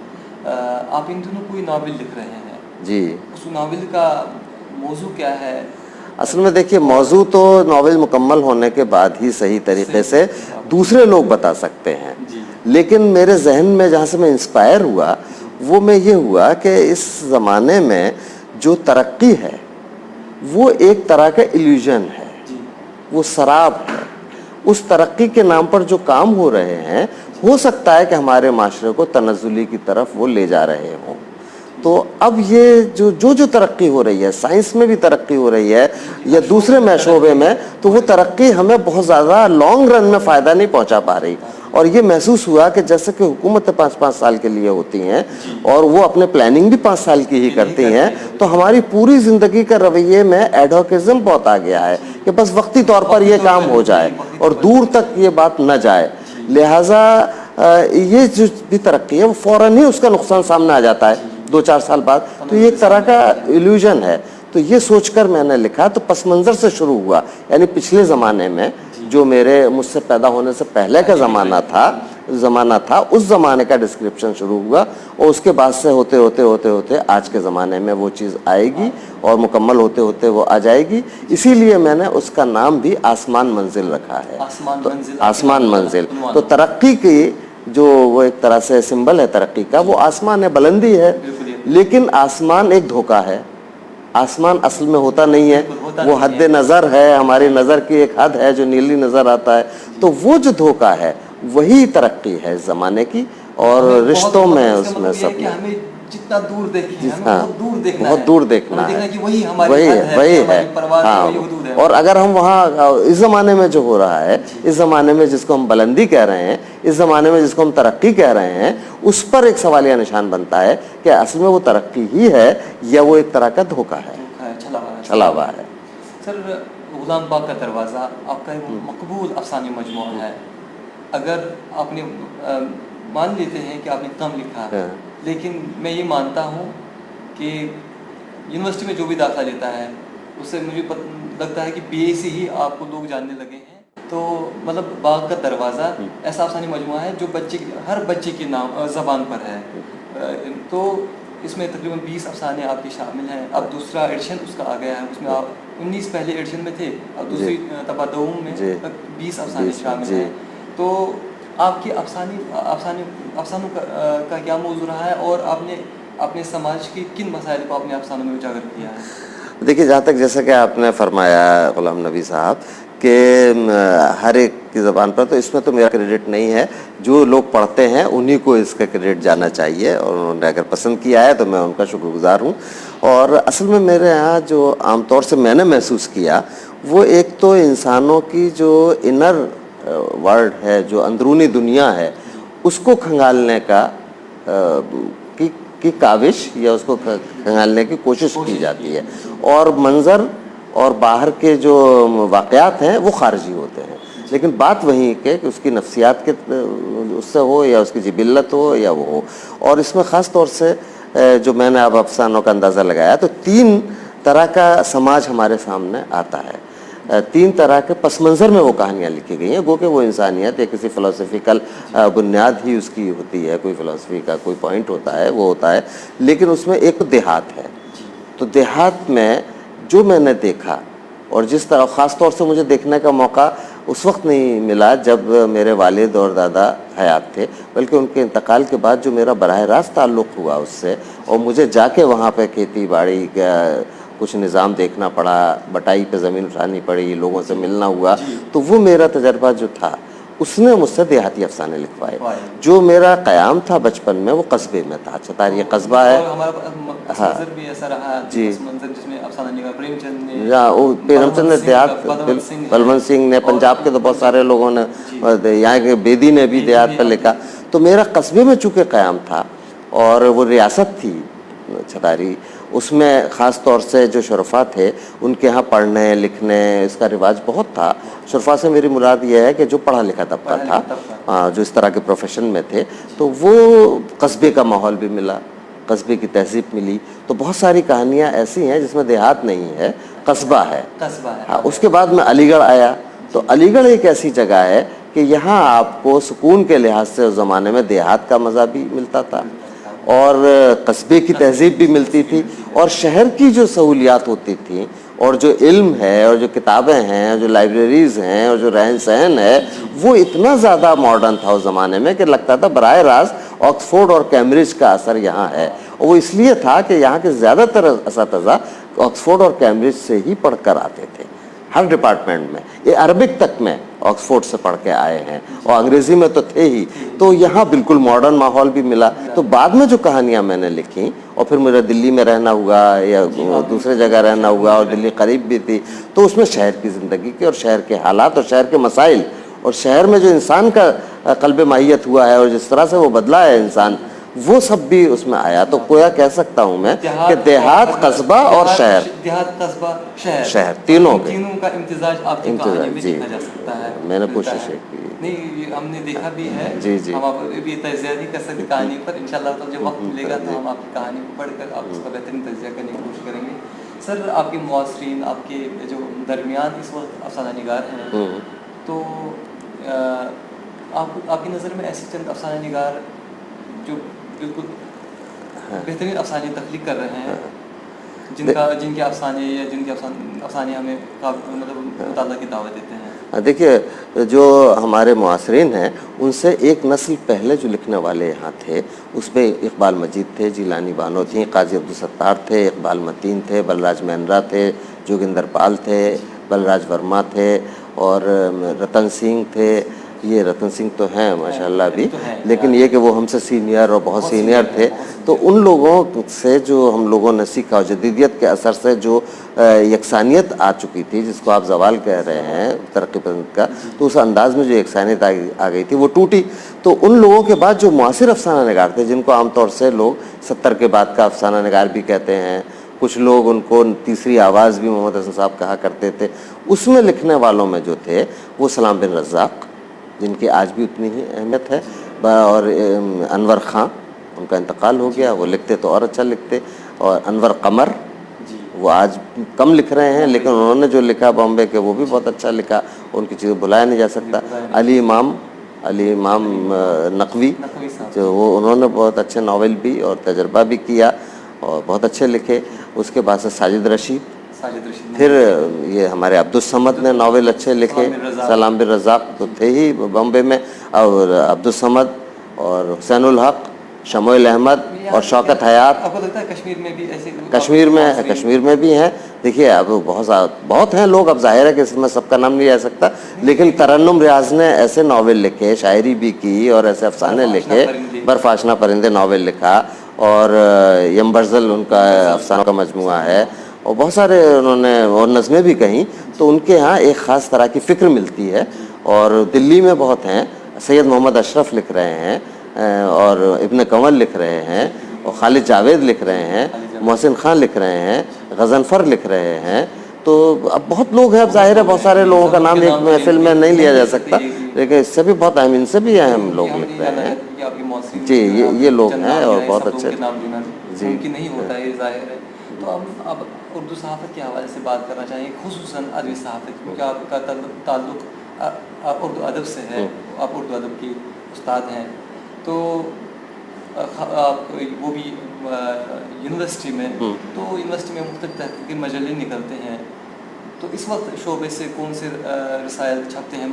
آپ ان دنوں کوئی ناول لکھ رہے ہیں. جی, اس ناول کا موضوع کیا ہے؟ اصل میں دیکھیے, موضوع تو ناول مکمل ہونے کے بعد ہی صحیح طریقے سے دوسرے لوگ بتا سکتے ہیں, لیکن میرے ذہن میں جہاں سے میں انسپائر ہوا وہ میں یہ ہوا کہ اس زمانے میں جو ترقی ہے وہ ایک طرح کا ایلیوژن ہے, وہ سراب ہے. اس ترقی کے نام پر جو کام ہو رہے ہیں, ہو سکتا ہے کہ ہمارے معاشرے کو تنزلی کی طرف وہ لے جا رہے ہوں. تو اب یہ جو ترقی ہو رہی ہے، سائنس میں بھی ترقی ہو رہی ہے یا دوسرے شعبے میں، تو وہ ترقی ہمیں بہت زیادہ لانگ رن میں فائدہ نہیں پہنچا پا رہی. اور یہ محسوس ہوا کہ جیسے کہ حکومتیں 5-5 سال کے لیے ہوتی ہیں اور وہ اپنے پلاننگ بھی 5 سال کی ہی کرتی ہیں، تو ہماری پوری زندگی کا رویے میں ایڈوکزم بہت آ گیا ہے کہ بس وقتی طور پر یہ کام ہو جائے اور دور تک یہ بات نہ جائے. لہٰذا یہ جو بھی ترقی ہے وہ فوراً ہی اس کا نقصان سامنے آ جاتا ہے 2-4 سال بعد. تو یہ ایک طرح کا ایلیوژن ہے. تو یہ سوچ کر میں نے لکھا. تو پس منظر سے شروع ہوا، یعنی پچھلے زمانے میں جو مجھ سے پیدا ہونے سے پہلے کا زمانہ تھا اس زمانے کا ڈسکرپشن شروع ہوا، اور اس کے بعد سے ہوتے آج کے زمانے میں وہ چیز آئے گی اور مکمل ہوتے وہ آ جائے گی. اسی لیے میں نے اس کا نام بھی آسمان منزل رکھا ہے. آسمان منزل تو ترقی کی جو وہ ایک طرح سے سمبل ہے ترقی کا، وہ آسمان ہے، بلندی ہے. لیکن آسمان ایک دھوکہ ہے. آسمان اصل میں ہوتا نہیں ہے، وہ حد نظر ہے، ہماری نظر کی ایک حد ہے جو نیلی نظر آتا ہے. تو وہ جو دھوکہ ہے وہی ترقی ہے اس زمانے کی، اور رشتوں میں اس میں سب میں جتنا دور دیکھیں بہت دور دیکھنا ہے، وہی ہے. ہاں، اور اگر ہم وہاں اس زمانے میں جو ہو رہا ہے، اس زمانے میں جس کو ہم بلندی کہہ رہے ہیں، اس زمانے میں جس کو ہم ترقی کہہ رہے ہیں، اس پر ایک سوالیہ نشان بنتا ہے کہ اصل میں وہ ترقی ہی ہے یا وہ ایک طرح کا دھوکہ ہے، چھلا ہوا ہے. سر، غلام باغ کا دروازہ آپ کا ایک مقبول افسانوی مجموعہ ہے. اگر آپ نے مان لیتے ہیں کہ آپ نے کم لکھا، لیکن میں یہ مانتا ہوں کہ یونیورسٹی میں جو بھی داخلہ لیتا ہے اس سے مجھے لگتا ہے کہ بی اے سے ہی آپ کو لوگ جاننے لگے ہیں. تو مطلب باغ کا دروازہ ایسا افسانوی مجموعہ ہے جو ہر بچے کے نام زبان پر ہے. تو اس میں تقریباً 20 افسانے آپ کے شامل ہیں. اب دوسرا ایڈیشن اس کا آ گیا ہے، اس میں آپ 19 پہلے ایڈیشن میں تھے، اب دوسری طبع دوم میں 20 افسانے شامل ہیں. تو آپ کے افسانوں کا کیا موضوع رہا ہے، اور آپ نے اپنے سماج کے کن مسائل کو اپنے افسانوں میں اجاگر کیا ہے؟ دیکھیے، جہاں تک جیسا کہ آپ نے فرمایا غلام نبی صاحب کہ ہر ایک کی زبان پر، تو اس میں تو میرا کریڈٹ نہیں ہے. جو لوگ پڑھتے ہیں انہی کو اس کا کریڈٹ جانا چاہیے، اور انہوں نے اگر پسند کیا ہے تو میں ان کا شکر گزار ہوں. اور اصل میں میرے یہاں جو عام طور سے میں نے محسوس کیا، وہ ایک تو انسانوں کی جو انر ورلڈ ہے، جو اندرونی دنیا ہے، اس کو کھنگالنے کی کاوش یا اس کو کھنگالنے کی کوشش کی جاتی ہے. اور منظر اور باہر کے جو واقعات ہیں وہ خارجی ہوتے ہیں، لیکن بات وہیں کہ اس کی نفسیات کے اس سے ہو یا اس کی جبلت ہو یا وہ ہو. اور اس میں خاص طور سے جو میں نے اب افسانوں کا اندازہ لگایا، تو 3 طرح کا سماج ہمارے سامنے آتا ہے. 3 طرح کے پس منظر میں وہ کہانیاں لکھی گئی ہیں. گو کہ وہ انسانیت یا کسی فلسفیکل بنیاد ہی اس کی ہوتی ہے، کوئی فلسفی کا کوئی پوائنٹ ہوتا ہے، وہ ہوتا ہے. لیکن اس میں ایک دیہات ہے. تو دیہات میں جو میں نے دیکھا، اور جس طرح خاص طور سے مجھے دیکھنے کا موقع اس وقت نہیں ملا جب میرے والد اور دادا حیات تھے، بلکہ ان کے انتقال کے بعد جو میرا براہ راست تعلق ہوا اس سے، اور مجھے جا کے وہاں پہ کھیتی باڑی کا کچھ نظام دیکھنا پڑا، بٹائی پہ زمین اٹھانی پڑی، لوگوں سے ملنا ہوا. تو وہ میرا تجربہ جو تھا اس نے مجھ سے دیہاتی افسانے لکھوائے. جو میرا قیام تھا بچپن میں وہ قصبے میں تھا. چھتاری قصبہ ہے. ہاں بھی ایسا رہا جی، جس میں افسانہ نگار پریم چند نے دیہات، بلونت سنگھ نے، پنجاب کے تو بہت سارے لوگوں نے، یہاں کے بیدی نے بھی دیہات پہ لکھا. تو میرا قصبے میں چونکہ قیام تھا اور وہ ریاست تھی چھتاری، اس میں خاص طور سے جو شرفا تھے ان کے ہاں پڑھنے لکھنے اس کا رواج بہت تھا. شرفا سے میری مراد یہ ہے کہ جو پڑھا لکھا طبقہ تھا، جو اس طرح کے پروفیشن میں تھے. تو وہ قصبے کا ماحول بھی ملا، قصبے کی تہذیب ملی. تو بہت ساری کہانیاں ایسی ہیں جس میں دیہات نہیں ہے، قصبہ ہے. ہاں، اس کے بعد میں علی گڑھ آیا. تو علی گڑھ ایک ایسی جگہ ہے کہ یہاں آپ کو سکون کے لحاظ سے اس زمانے میں دیہات کا مزہ بھی ملتا تھا اور قصبے کی تہذیب بھی ملتی تھی، اور شہر کی جو سہولیات ہوتی تھیں، اور جو علم ہے اور جو کتابیں ہیں، جو لائبریریز ہیں اور جو رہن سہن ہے، وہ اتنا زیادہ ماڈرن تھا اس زمانے میں کہ لگتا تھا براہ راست آکسفورڈ اور کیمبرج کا اثر یہاں ہے. اور وہ اس لیے تھا کہ یہاں کے زیادہ تر اساتذہ آکسفورڈ اور کیمبرج سے ہی پڑھ کر آتے تھے. ہر ڈپارٹمنٹ میں، یہ عربک تک میں آکسفورڈ سے پڑھ کے آئے ہیں اور انگریزی میں تو تھے ہی، تو یہاں بالکل ماڈرن ماحول بھی ملا۔ تو بعد میں جو کہانیاں میں نے لکھی اور پھر میرا دلی میں رہنا ہوا یا دوسرے جگہ رہنا ہوا اور دلی قریب بھی تھی، تو اس میں شہر کی زندگی کے اور شہر کے حالات اور شہر کے مسائل اور شہر میں جو انسان کا قلب ماہیت ہوا ہے اور جس طرح سے وہ بدلا ہے انسان، وہ سب بھی اس میں آیا۔ تو کویا کہہ سکتا ہوں میں کہ دیہات، قصبہ اور شہر، دیہات، قصبہ، شہر تینوں کا امتزاج آپ کی کہانی میں دیکھا جا سکتا ہے۔ میں نے کوشش کی، نہیں یہ ہم نے دیکھا بھی ہے، جی جی، ہم آپ بھی تجزیہ نہیں کر سکتے کہانی پر، انشاءاللہ تعالی جب وقت ملے گا تو ہم آپ کی کہانی کو پڑھ کر آپ اس کا بہترین تجزیہ کرنے کی کوشش کریں گے۔ سر آپ کے معاصرین، آپ کے جو درمیان اس وقت افسانہ نگار ہیں، تو آپ کی نظر میں ایسے چند افسانہ نگار جو بالکل بہترین افسانے تخلیق کر رہے ہیں، جن کے افسانے یا جن کے افسانے ہمیں مطلب مطالعہ کی دعوت دیتے ہیں؟ دیکھیے جو ہمارے معاصرین ہیں ان سے ایک نسل پہلے جو لکھنے والے یہاں تھے، اس میں اقبال مجید تھے، جیلانی بانو تھیں، قاضی عبدالستار تھے، اقبال متین تھے، بلراج مہندرا تھے، جوگندر پال تھے، بلراج ورما تھے اور رتن سنگھ تھے۔ یہ رتن سنگھ تو ہیں ماشاءاللہ بھی، لیکن یہ کہ وہ ہم سے سینئر اور بہت سینئر تھے۔ تو ان لوگوں سے جو ہم لوگوں نے سیکھا، جدیدیت کے اثر سے جو یکسانیت آ چکی تھی، جس کو آپ زوال کہہ رہے ہیں ترقی پسند کا، تو اس انداز میں جو یکسانیت آ گئی تھی وہ ٹوٹی۔ تو ان لوگوں کے بعد جو معاصر افسانہ نگار تھے، جن کو عام طور سے لوگ 70 کے بعد کا افسانہ نگار بھی کہتے ہیں، کچھ لوگ ان کو تیسری آواز بھی محمد حسن صاحب کہا کرتے تھے، اس میں لکھنے والوں میں جو تھے وہ سلام بن رزاق، جن کی آج بھی اتنی ہی اہمیت ہے، اور انور خان، ان کا انتقال ہو گیا، وہ لکھتے تو اور اچھا لکھتے، اور انور قمر، وہ آج کم لکھ رہے ہیں لیکن انہوں نے جو لکھا بامبے کے وہ بھی بہت اچھا لکھا، ان کی چیزیں بلایا نہیں جا سکتا۔ علی امام نقوی، جو وہ انہوں نے بہت اچھے ناول بھی اور تجربہ بھی کیا اور بہت اچھے لکھے۔ اس کے بعد سے ساجد رشید، پھر یہ ہمارے عبدالصمد نے ناول اچھے لکھے، سلام بن رزاق تو تھے ہی بامبے میں، اور عبدالصمد اور حسین الحق، شمائل احمد اور شوکت حیات۔ آپ کو لگتا ہے کشمیر میں بھی ایسے؟ کشمیر میں بھی ہیں۔ دیکھیے اب بہت ہیں لوگ، اب ظاہر ہے کہ اس میں سب کا نام نہیں لے سکتا، لیکن ترنم ریاض نے ایسے ناول لکھے، شاعری بھی کی اور ایسے افسانے لکھے، برف آشنا پرندے ناول لکھا، اور یم برزل ان کا افسانوں کا مجموعہ ہے، اور بہت سارے انہوں نے اور نظمیں بھی کہیں۔ تو ان کے ہاں ایک خاص طرح کی فکر ملتی ہے، اور دلی میں بہت ہیں، سید محمد اشرف لکھ رہے ہیں، اور ابن کنول لکھ رہے ہیں، اور خالد جاوید لکھ رہے ہیں، محسن خان لکھ رہے ہیں، غضنفر لکھ رہے ہیں۔ تو اب بہت لوگ ہیں، اب ظاہر ہے بہت سارے لوگوں کا نام ایک محفل میں نہیں لیا جا سکتا، لیکن اس سے بھی بہت اہم، ان سے بھی اہم لوگ لکھ رہے ہیں۔ جی یہ لوگ ہیں اور بہت اچھے، جی ممکن نہیں ہوتا ہے، ظاہر ہے۔ تو ہم اب اردو صحافت کے حوالے سے بات کرنا چاہیں، خصوصاً ادبی صحافت، کیونکہ آپ کا تعلق اردو ادب سے ہے، آپ اردو ادب کی استاد ہیں، تو آپ وہ بھی یونیورسٹی میں، تو یونیورسٹی میں مختلف تحقیقی مجلے نکلتے ہیں، تو اس وقت شعبے سے کون سے رسائل چھپتے ہیں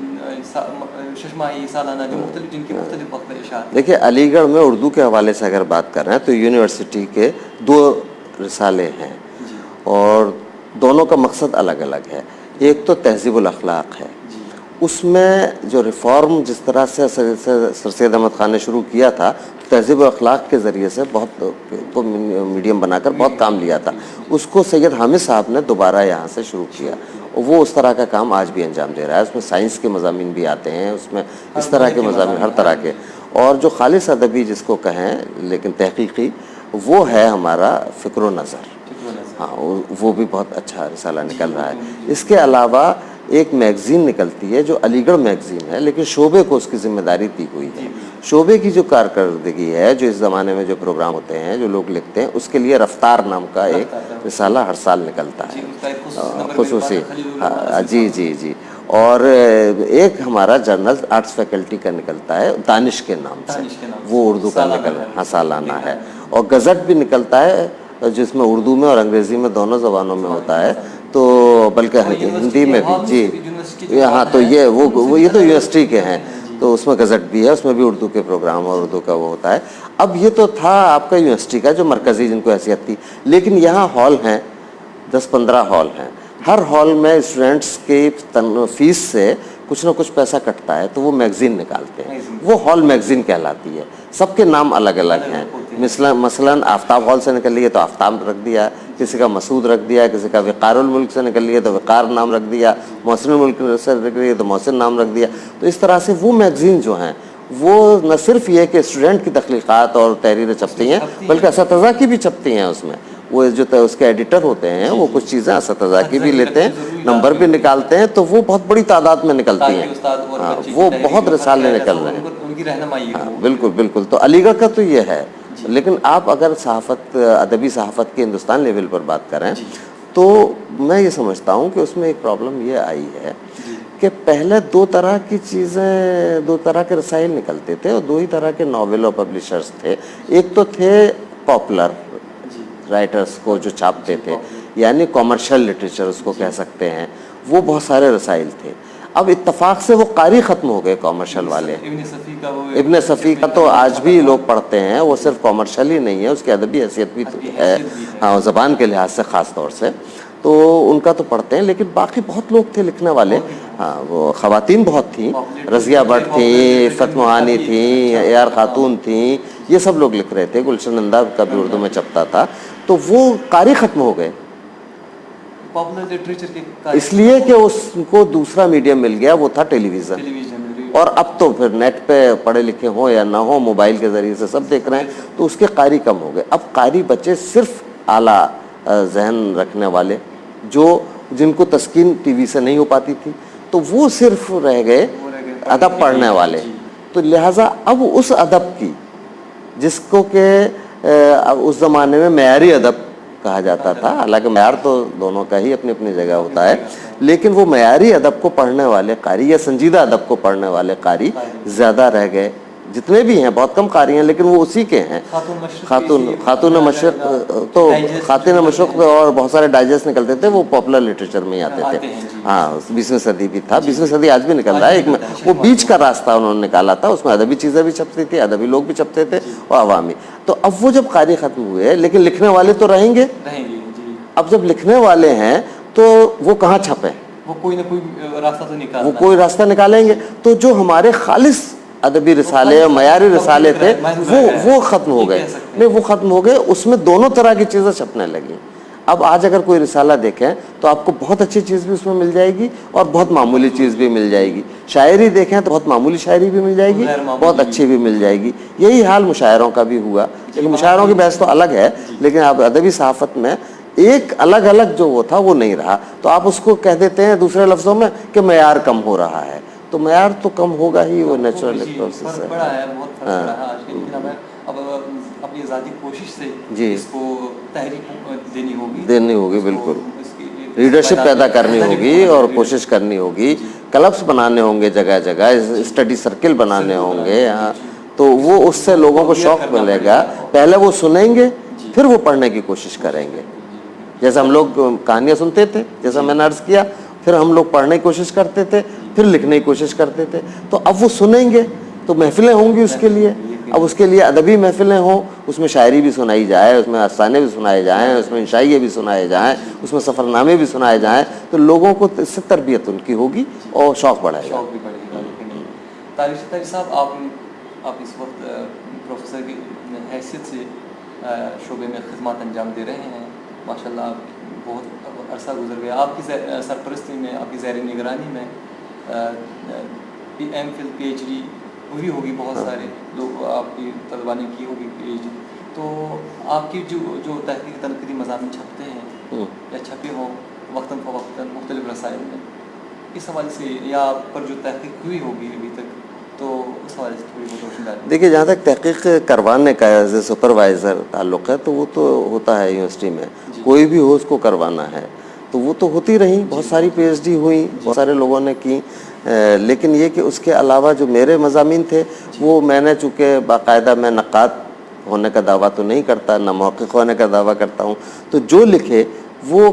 ششماہی، سالانہ، جو مختلف، جن کی مختلف وقت اشاعت؟ دیکھیے علی گڑھ میں اردو کے حوالے سے اگر بات کر رہے ہیں تو یونیورسٹی کے 2 رسالے ہیں، اور دونوں کا مقصد الگ الگ ہے۔ ایک تو تہذیب الاخلاق ہے، اس میں جو ریفارم جس طرح سے سر سید احمد خان نے شروع کیا تھا، تہذیب و اخلاق کے ذریعے سے بہت کو میڈیم بنا کر بہت کام لیا تھا، اس کو سید حامد صاحب نے دوبارہ یہاں سے شروع کیا، وہ اس طرح کا کام آج بھی انجام دے رہا ہے۔ اس میں سائنس کے مضامین بھی آتے ہیں، اس میں اس طرح کے مضامین، ہر طرح کے، اور جو خالص ادبی جس کو کہیں لیکن تحقیقی، وہ ہے ہمارا فکر و نظر، ہاں وہ بھی بہت اچھا رسالہ نکل رہا ہے۔ اس کے علاوہ ایک میگزین نکلتی ہے جو علی گڑھ میگزین ہے، لیکن شعبے کو اس کی ذمہ داری دی ہوئی ہے۔ شعبے کی جو کارکردگی ہے، جو اس زمانے میں جو پروگرام ہوتے ہیں، جو لوگ لکھتے ہیں، اس کے لیے رفتار نام کا ایک رسالہ ہر سال نکلتا ہے، خصوصی، جی، اور ایک ہمارا جرنل آرٹس فیکلٹی کا نکلتا ہے دانش کے نام سے، وہ اردو کا سالانہ ہے، اور گزٹ بھی نکلتا ہے جس میں اردو میں اور انگریزی میں دونوں زبانوں میں ہوتا ہے، تو بلکہ ہندی میں بھی، جی ہاں، تو یہ تو یونیورسٹی کے ہیں، تو اس میں گزٹ بھی ہے، اس میں بھی اردو کے پروگرام اور اردو کا وہ ہوتا ہے۔ اب یہ تو تھا آپ کا یونیورسٹی کا جو مرکزی جن کو حیثیت تھی، لیکن یہاں ہال ہیں، 10-15 ہال ہیں، ہر ہال میں اسٹوڈنٹس کی فیس سے کچھ نہ کچھ پیسہ کٹتا ہے تو وہ میگزین نکالتے ہیں, وہ ہال میگزین کہلاتی ہے. سب کے نام الگ الگ ہیں. مثلاً آفتاب ہال سے نکل لیے تو آفتاب رکھ دیا, کسی کا مسعود رکھ دیا, کسی کا وقار الملک سے نکل لیے تو وقار نام رکھ دیا, محسن الملک سے نکل لیے تو محسن نام رکھ دیا. تو اس طرح سے وہ میگزین جو ہیں وہ نہ صرف یہ کہ اسٹوڈنٹ کی تخلیقات اور تحریریں چھپتی ہیں بلکہ اساتذہ کی بھی چھپتی ہیں. اس میں وہ جو اس کے ایڈیٹر ہوتے ہیں وہ کچھ چیزیں اساتذہ کی بھی لیتے ہیں, نمبر بھی نکالتے ہیں, تو وہ بہت بڑی تعداد میں نکلتی ہیں. ہاں, وہ بہت رسالے نکل رہے ہیں. ان کی رہنمائی. ہاں بالکل بالکل. تو علی گڑھ کا تو یہ ہے. لیکن آپ اگر صحافت, ادبی صحافت کے ہندوستان لیول پر بات کریں تو میں یہ سمجھتا ہوں کہ اس میں ایک پرابلم یہ آئی ہے کہ پہلے دو طرح کی چیزیں, دو طرح کے رسائل نکلتے تھے اور دو ہی طرح کے ناول اور پبلشرز تھے. ایک تو تھے پاپولر رائٹرز کو جو چھاپتے تھے, یعنی کامرشل لٹریچر اس کو کہہ سکتے ہیں, وہ بہت سارے رسائل تھے. اب اتفاق سے وہ قاری ختم ہو گئے کامرشل والے. ابن صفی کا تو آج بھی لوگ پڑھتے ہیں, وہ صرف کامرشل ہی نہیں ہے, اس کی ادبی حیثیت بھی ہے, ہاں زبان کے لحاظ سے خاص طور سے, تو ان کا تو پڑھتے ہیں. لیکن باقی بہت لوگ تھے لکھنے والے. ہاں, وہ خواتین بہت تھیں, رضیہ بٹ تھیں, عفت موہانی تھیں, اے آر خاتون تھیں, یہ سب لوگ لکھ رہے تھے. گلشن نندا کا بھی اردو میں چھپتا تھا. تو وہ قاری ختم ہو گئے اس لیے کہ اس کو دوسرا میڈیم مل گیا, وہ تھا ٹیلی ویژن. اور اب تو پھر نیٹ پہ پڑھے لکھے ہوں یا نہ ہوں, موبائل کے ذریعے سے سب دیکھ رہے ہیں, تو اس کے قاری کم ہو گئے. اب قاری بچے صرف اعلیٰ ذہن رکھنے والے, جو جن کو تسکین ٹی وی سے نہیں ہو پاتی تھی, تو وہ صرف رہ گئے ادب پڑھنے والے. تو لہٰذا اب اس ادب کی جس کو کہ اس زمانے میں معیاری ادب کہا جاتا تھا, حالانکہ معیار تو دونوں کا ہی اپنی اپنی جگہ ہوتا ہے, لیکن وہ معیاری ادب کو پڑھنے والے قاری یا سنجیدہ ادب کو پڑھنے والے قاری زیادہ رہ گئے. جتنے بھی ہیں بہت کم قاری ہیں, لیکن وہ اسی کے ہیں. خاتون مشرق تو خاتون مشرق اور بہت سارے ڈائجسٹ نکلتے تھے, وہ پاپولر لٹریچر میں ہی آتے تھے. ہاں, 20ویں صدی بھی تھا, 20ویں صدی آج بھی نکل رہا ہے. ایک وہ بیچ کا راستہ انہوں نے نکالا تھا, اس میں ادبی چیزیں بھی چھپتی تھی, ادبی لوگ بھی چھپتے تھے اور عوامی. تو اب وہ جب قاری ختم ہوئے, لیکن لکھنے والے تو رہیں گے. اب جب لکھنے والے ہیں تو وہ کہاں چھپیں, وہ کوئی نہ کوئی راستہ تو نکالیں, وہ کوئی راستہ نکالیں گے. تو جو ہمارے خالص ادبی رسالے اور معیاری رسالے تھے وہ ختم ہو گئے. نہیں, وہ ختم ہو گئے. اس میں دونوں طرح کی چیزیں چھپنے لگیں. اب آج اگر کوئی رسالہ دیکھیں تو آپ کو بہت اچھی چیز بھی اس میں مل جائے گی اور بہت معمولی چیز بھی مل جائے گی. شاعری دیکھیں تو بہت معمولی شاعری بھی مل جائے گی, بہت اچھی بھی مل جائے گی. یہی حال مشاعروں کا بھی ہوا. لیکن مشاعروں کی بحث تو الگ ہے, لیکن آپ ادبی صحافت میں ایک الگ الگ جو وہ تھا وہ نہیں رہا. تو آپ اس کو کہہ دیتے ہیں دوسرے لفظوں میں کہ معیار کم ہو رہا ہے. تو معیار تو کم ہوگا ہی, وہ نیچرل پروسیس ہے. اب اپنی ذاتی کوشش سے اس کو تحریک دینی ہوگی. بالکل, لیڈرشپ پیدا کرنی ہوگی اور کوشش کرنی ہوگی. کلبس بنانے ہوں گے جگہ جگہ, اسٹڈی سرکل بنانے ہوں گے. تو وہ اس سے لوگوں کو شوق ملے گا. پہلے وہ سنیں گے, پھر وہ پڑھنے کی کوشش کریں گے. جیسے ہم لوگ کہانیاں سنتے تھے, جیسا میں نے عرض کیا, پھر ہم لوگ پڑھنے کی کوشش کرتے تھے, پھر لکھنے کی کوشش کرتے تھے. تو اب وہ سنیں گے تو محفلیں ہوں گی اس کے لیے. اب اس کے لیے ادبی محفلیں ہوں, اس میں شاعری بھی سنائی جائے, اس میں افسانے بھی سنائے جائیں, اس میں انشائیے بھی سنائے جائیں, اس میں سفر نامے بھی سنائے جائیں. تو لوگوں کو اس سے تربیت ان کی ہوگی اور شوق بڑھے گا. طارق صاحب, آپ اس وقت پروفیسر کی حیثیت سے شعبے میں خدمات انجام دے رہے ہیں. ماشاءاللہ آپ بہت عرصہ گزر گیا. آپ کی سرپرستی میں, آپ کی زیر نگرانی میں M phil P H D ہوئی ہوگی. بہت سارے لوگ آپ کی طلباء نے کی ہوگی پی ایچ ڈی. تو آپ کی جو تحقیقی تنقیدی مضامین چھپتے ہیں یا چھپے ہوں وقتاً فوقتاً مختلف رسائل میں, اس حوالے سے یا آپ پر جو تحقیق ہوئی ہوگی ابھی تک, تو اس حوالے سے تھوڑی بہت روشنی ڈالیں. دیکھیے, جہاں تک تحقیق کروانے کا ایز اے سپروائزر تعلق ہے تو وہ تو ہوتا ہے یونیورسٹی میں, کوئی بھی ہو اس کو کروانا ہے تو وہ تو ہوتی رہی. بہت ساری پی ایچ ڈی ہوئی, بہت سارے لوگوں نے کی. لیکن یہ کہ اس کے علاوہ جو میرے مضامین تھے وہ میں نے, چونکہ باقاعدہ میں نقاد ہونے کا دعویٰ تو نہیں کرتا, نہ محقق ہونے کا دعویٰ کرتا ہوں, تو جو لکھے وہ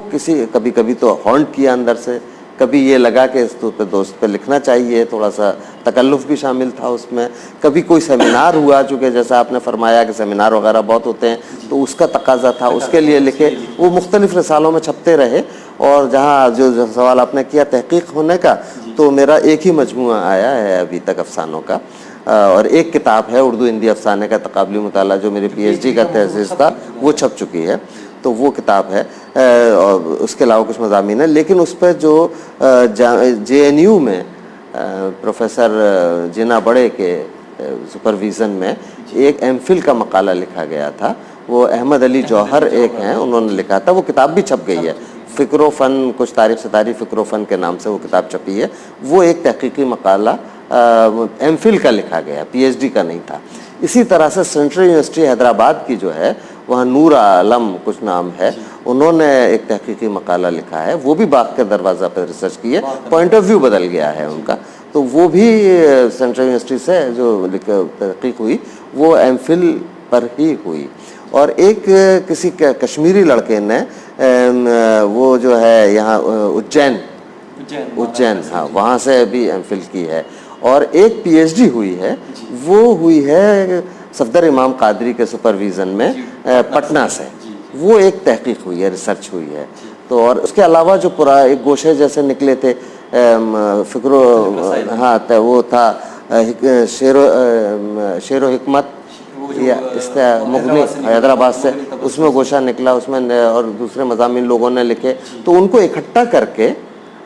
کبھی کبھی تو ہانٹ کیا اندر سے, کبھی یہ لگا کہ اس پہ دوست پہ لکھنا چاہیے, تھوڑا سا تکلف بھی شامل تھا اس میں. کبھی کوئی سیمینار ہوا, چونکہ جیسا آپ نے فرمایا کہ سیمینار وغیرہ بہت ہوتے ہیں, تو اس کا تقاضا تھا, اس کے لیے لکھے. وہ مختلف رسالوں میں چھپتے رہے اور جہاں جو سوال آپ نے کیا تحقیق ہونے کا، تو میرا ایک ہی مجموعہ آیا ہے ابھی تک افسانوں کا، اور ایک کتاب ہے اردو ہندی افسانے کا تقابلی مطالعہ جو میری پی ایچ ڈی کا تھیسس تھا، وہ چھپ چکی ہے، تو وہ کتاب ہے، اور اس کے علاوہ کچھ مضامین ہیں. لیکن اس پہ جو جے این یو میں پروفیسر جینا بڑے کے سپرویژن میں ایک ایم فل کا مقالہ لکھا گیا تھا، وہ احمد علی جوہر ایک ہیں، انہوں نے لکھا تھا، وہ کتاب بھی چھپ گئی ہے، فکر و فن، کچھ تاریخ ستاری فکر و فن کے نام سے وہ کتاب چھپی ہے. وہ ایک تحقیقی مقالہ ایم فل کا لکھا گیا، پی ایچ ڈی کا نہیں تھا. اسی طرح سے سینٹرل یونیورسٹی حیدرآباد کی جو ہے، وہاں نور عالم کچھ نام ہے، انہوں نے ایک تحقیقی مقالہ لکھا ہے، وہ بھی باغ کے دروازہ پہ ریسرچ کی ہے، پوائنٹ آف ویو بدل گیا ہے ان کا، تو وہ بھی سینٹرل یونیورسٹی سے جو تحقیق ہوئی وہ ایم فل پر ہی ہوئی. اور ایک کسی کشمیری لڑکے نے وہ جو ہے یہاں اجین، ہاں، وہاں سے بھی ایم فل کی ہے. اور ایک پی ایچ ڈی ہوئی ہے، وہ ہوئی ہے صفدر امام قادری کے سپرویژن میں پٹنہ سے، وہ ایک تحقیق ہوئی ہے، ریسرچ ہوئی ہے. تو اور اس کے علاوہ جو ایک گوشے جیسے نکلے تھے فکر ہاں وہ تھا شعر و حکمت یا مغنی حیدرآباد سے، اس میں گوشہ نکلا، اس میں اور دوسرے مضامین لوگوں نے لکھے، تو ان کو اکٹھا کر کے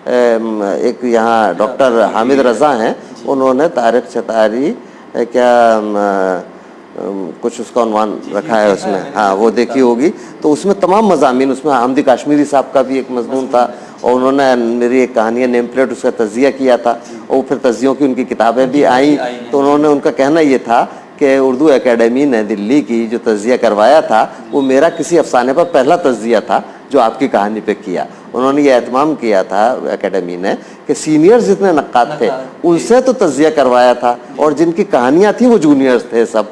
ایک یہاں ڈاکٹر حامد رضا ہیں، انہوں نے طارق چتاری کیا کچھ اس کا عنوان رکھا ہے اس میں، ہاں وہ دیکھی ہوگی، تو اس میں تمام مضامین، اس میں حامدی کاشمیری صاحب کا بھی ایک مضمون تھا، اور انہوں نے میری ایک کہانی نیم پلیٹ اس کا تجزیہ کیا تھا، اور پھر تجزیوں کی ان کی کتابیں بھی آئیں. تو انہوں نے ان کا کہنا یہ تھا کہ اردو اکیڈمی نے دلی کی جو تجزیہ کروایا تھا وہ میرا کسی افسانے پر پہلا تجزیہ تھا جو آپ کی کہانی پہ کیا. انہوں نے یہ اہتمام کیا تھا اکیڈمی نے کہ سینئر جتنے نقاد تھے ان سے تو تجزیہ کروایا تھا، اور جن کی کہانیاں تھیں وہ جونیئرز تھے سب،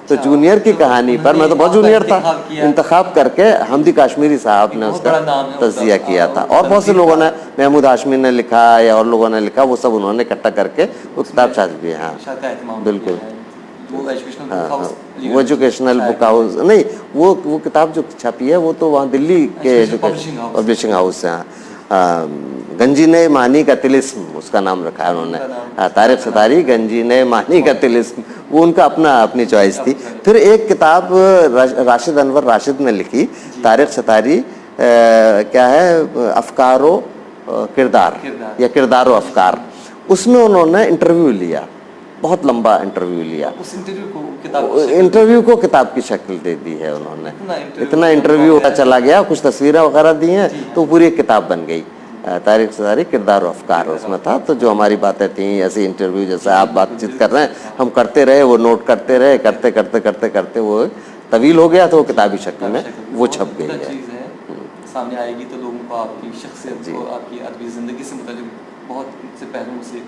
تو جونیئر کی کہانی پر میں تو بہت جونیئر تھا، انتخاب کر کے حمدی کاشمیری صاحب نے اس کا تجزیہ کیا تھا. اور بہت سے لوگوں نے، محمود ہاشمی نے لکھا یا اور لوگوں نے لکھا، وہ سب انہوں نے اکٹھا کر کے وہ کتاب چھاپی ہے. ہاں بالکل، وہ ایجوکیشنل بک ہاؤس نہیں، وہ کتاب جو چھپی ہے وہ تو وہاں دلی کے پبلشنگ ہاؤس سے، گنجین معنی کا طلسم اس کا نام رکھا ہے انہوں نے، طارق ستاری گنجین معنی کا طلسم، وہ ان کا اپنی چوائس تھی. پھر ایک کتاب راشد انور راشد نے لکھی، طارق ستاری کیا ہے، افکار و کردار یا کردار و افکار، اس میں انہوں نے انٹرویو لیا، بہت لمبا انٹرویو لیا، اس انٹرویو کو کتاب کی شکل دے دی ہے انہوں نے. اتنا انٹرویو چلا گیا، کچھ تصویریں وغیرہ دی ہیں، تو پوری ایک کتاب بن گئی. طارق ستاری کردار و افکار اس میں تھا. تو جو ہماری باتیں تھیں ایسے انٹرویو جیسے آپ بات چیت کر رہے ہیں، ہم کرتے رہے، وہ نوٹ کرتے رہے، کرتے کرتے کرتے کرتے وہ طویل ہو گیا، تو وہ کتابی شکل میں وہ چھپ گئی ہے. سامنے آئے گی تو لوگوں کو آپ کی شخصیت کو، آپ کی ادبی زندگی سے متعلق بہت سے پہلوؤں سے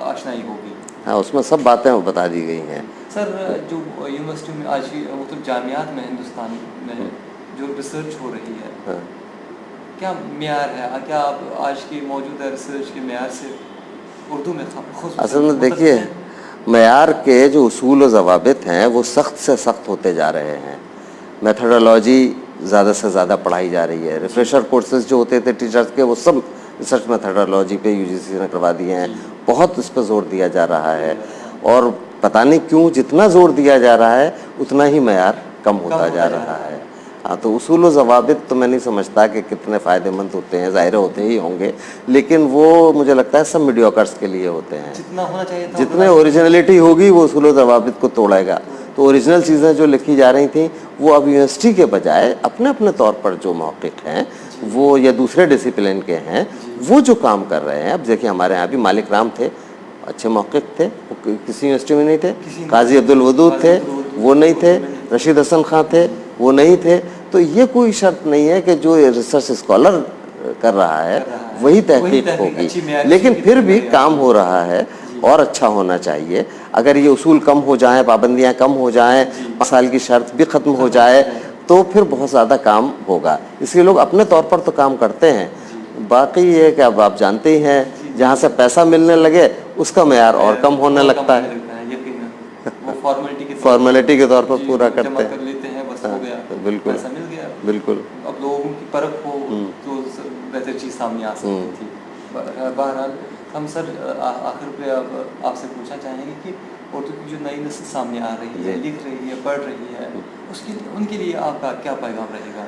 آشنائی ہوگی. ہاں، اس میں سب باتیں بتا دی گئی ہیں. سر، جو یونیورسٹی میں آج کی مختلف جامعات میں ہندوستان میں جو ریسرچ ہو رہی ہے، کیا معیار ہے؟ کیا آپ آج کی موجودہ ریسرچ کے معیار سے اردو میں اصل میں دیکھیے، معیار کے جو اصول و ضوابط ہیں وہ سخت سے سخت ہوتے جا رہے ہیں. میتھڈولوجی زیادہ سے زیادہ پڑھائی جا رہی ہے. ریفریشر کورسز جو ہوتے تھے ٹیچرز کے، وہ سب ریسرچ میتھڈولوجی پہ یو جی سی نے کروا دیے ہیں. بہت اس پہ زور دیا جا رہا ہے، اور پتہ نہیں کیوں جتنا زور دیا جا رہا ہے اتنا ہی معیار کم ہوتا جا رہا ہے. ہاں، تو اصول و ضوابط تو میں نہیں سمجھتا کہ کتنے فائدہ مند ہوتے ہیں، ظاہر ہوتے ہی ہوں گے، لیکن وہ مجھے لگتا ہے سب میڈیوکرس کے لیے ہوتے ہیں. جتنا ہونا چاہیے تھا، جتنے اوریجنلٹی ہوگی وہ اصول و ضوابط کو توڑے گا. تو اوریجنل چیزیں جو لکھی جا رہی تھیں وہ اب یونیورسٹی کے بجائے اپنے اپنے طور پر جو موقف ہیں وہ یا دوسرے ڈسپلن کے ہیں وہ جو کام کر رہے ہیں. اب دیکھیں ہمارے یہاں بھی مالک رام تھے، اچھے موقف تھے، کسی یونیورسٹی میں نہیں تھے. قاضی عبدالودود تھے، وہ نہیں تھے. رشید حسن خان تھے، وہ نہیں تھے. تو یہ کوئی شرط نہیں ہے کہ جو ریسرچ اسکالر کر رہا ہے وہی تحقیق ہوگی، لیکن پھر بھی کام ہو رہا ہے اور اچھا ہونا چاہیے. اگر یہ اصول کم ہو جائیں، پابندیاں کم ہو جائیں، 5 سال کی شرط بھی ختم ہو جائے تو پھر بہت زیادہ کام ہوگا. اس لیے لوگ اپنے طور پر تو کام کرتے ہیں. باقی یہ کہ اب آپ جانتے ہی ہیں جہاں سے پیسہ ملنے لگے اس کا معیار اور کم ہونے لگتا ہے. فارمیلٹی کے طور پر پورا کرتے ہیں. بالکل بالکل. اب لوگوں کی پرکھ ہو تو بہتر چیز سامنے آ سکتی تھی. بہرحال ہم سر آخر پہ آپ سے پوچھنا چاہیں گے کہ اردو کی جو نئی نسل سامنے آ رہی ہے, لکھ رہی ہے, پڑھ رہی ہے, ان کے لیے آپ کا کیا پیغام رہے گا؟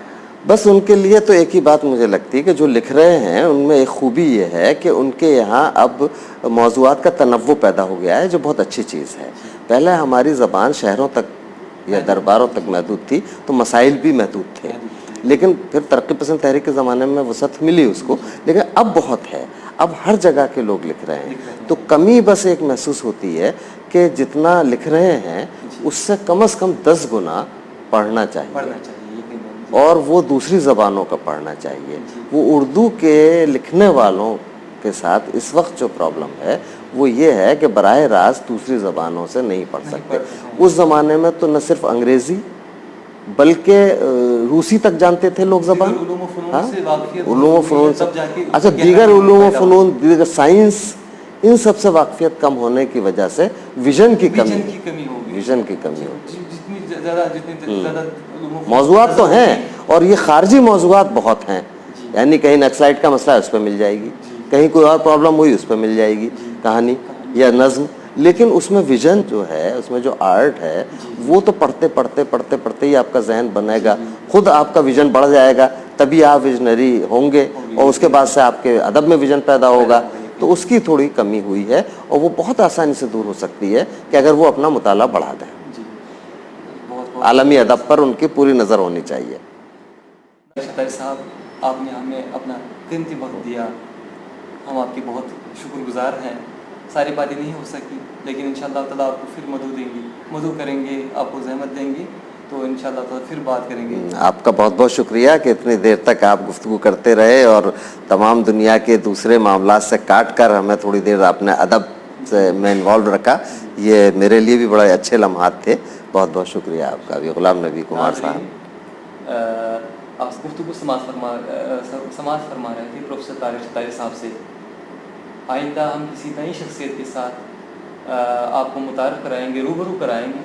بس ان کے لیے تو ایک ہی بات مجھے لگتی ہے کہ جو لکھ رہے ہیں ان میں ایک خوبی یہ ہے کہ ان کے یہاں اب موضوعات کا تنوع پیدا ہو گیا ہے, جو بہت اچھی چیز ہے. پہلے ہماری زبان شہروں تک یا درباروں تک محدود تھی تو مسائل بھی محدود تھے, لیکن پھر ترقی پسند تحریک کے زمانے میں وسعت ملی اس کو, لیکن اب بہت ہے, اب ہر جگہ کے لوگ لکھ رہے ہیں. تو کمی بس ایک محسوس ہوتی ہے کہ جتنا لکھ رہے ہیں اس سے کم از کم 10 گنا پڑھنا چاہیے, اور وہ دوسری زبانوں کا پڑھنا چاہیے. وہ اردو کے لکھنے والوں کے ساتھ اس وقت جو پرابلم ہے وہ یہ ہے کہ براہ راست دوسری زبانوں سے نہیں پڑھ سکتے. اس زمانے میں تو نہ صرف انگریزی بلکہ روسی تک جانتے تھے لوگ زبان, علوم و فنون سے, اچھا دیگر علوم و فنون, دیگر سائنس, ان سب سے واقفیت کم ہونے کی وجہ سے ویژن کی کمی ہوگی. موضوعات تو ہیں اور یہ خارجی موضوعات بہت ہیں, یعنی کہیں نکسلائٹ کا مسئلہ ہے اس پہ مل جائے گی, کہیں کوئی اور پرابلم ہوئی اس پہ مل جائے گی کہانی یا نظم, لیکن اس میں ویژن جو ہے, اس میں جو آرٹ ہے, وہ تو پڑھتے ہی آپ کا ذہن بنے گا, خود آپ کا ویژن بڑھ جائے گا, تبھی آپ ویژنری ہوں گے, اور اس کے بعد سے آپ کے ادب میں ویژن پیدا ہوگا. تو اس کی تھوڑی کمی ہوئی ہے, اور وہ بہت آسانی سے دور ہو سکتی ہے کہ اگر وہ اپنا مطالعہ بڑھا دیں. عالمی ادب پر ان کی پوری نظر ہونی چاہیے. چھتاری صاحب, آپ نے ہمیں اپنا قیمتی وقت دیا, ہم آپ کے بہت شکر گزار ہیں. ساری باتیں نہیں ہو سکی, لیکن انشاءاللہ تعالیٰ آپ کو پھر مدعو کریں گے, آپ کو زحمت دیں گے, تو انشاءاللہ تعالیٰ پھر بات کریں گے. آپ کا بہت بہت شکریہ کہ اتنی دیر تک آپ گفتگو کرتے رہے, اور تمام دنیا کے دوسرے معاملات سے کاٹ کر ہمیں تھوڑی دیر اپنے ادب سے میں انوالو رکھا. یہ میرے لیے بھی بڑے اچھے لمحات تھے. بہت بہت شکریہ آپ کا بھی. غلام نبی کمار صاحب, آپ گفتگو سماعت فرما رہے تھے پروفیسر طارق چھتاری صاحب سے. آئندہ ہم کسی نئی شخصیت کے ساتھ آپ کو متعارف کرائیں گے, روبرو کرائیں گے.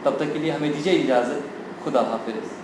تب تک کے لیے ہمیں دیجیے اجازت. خدا حافظ.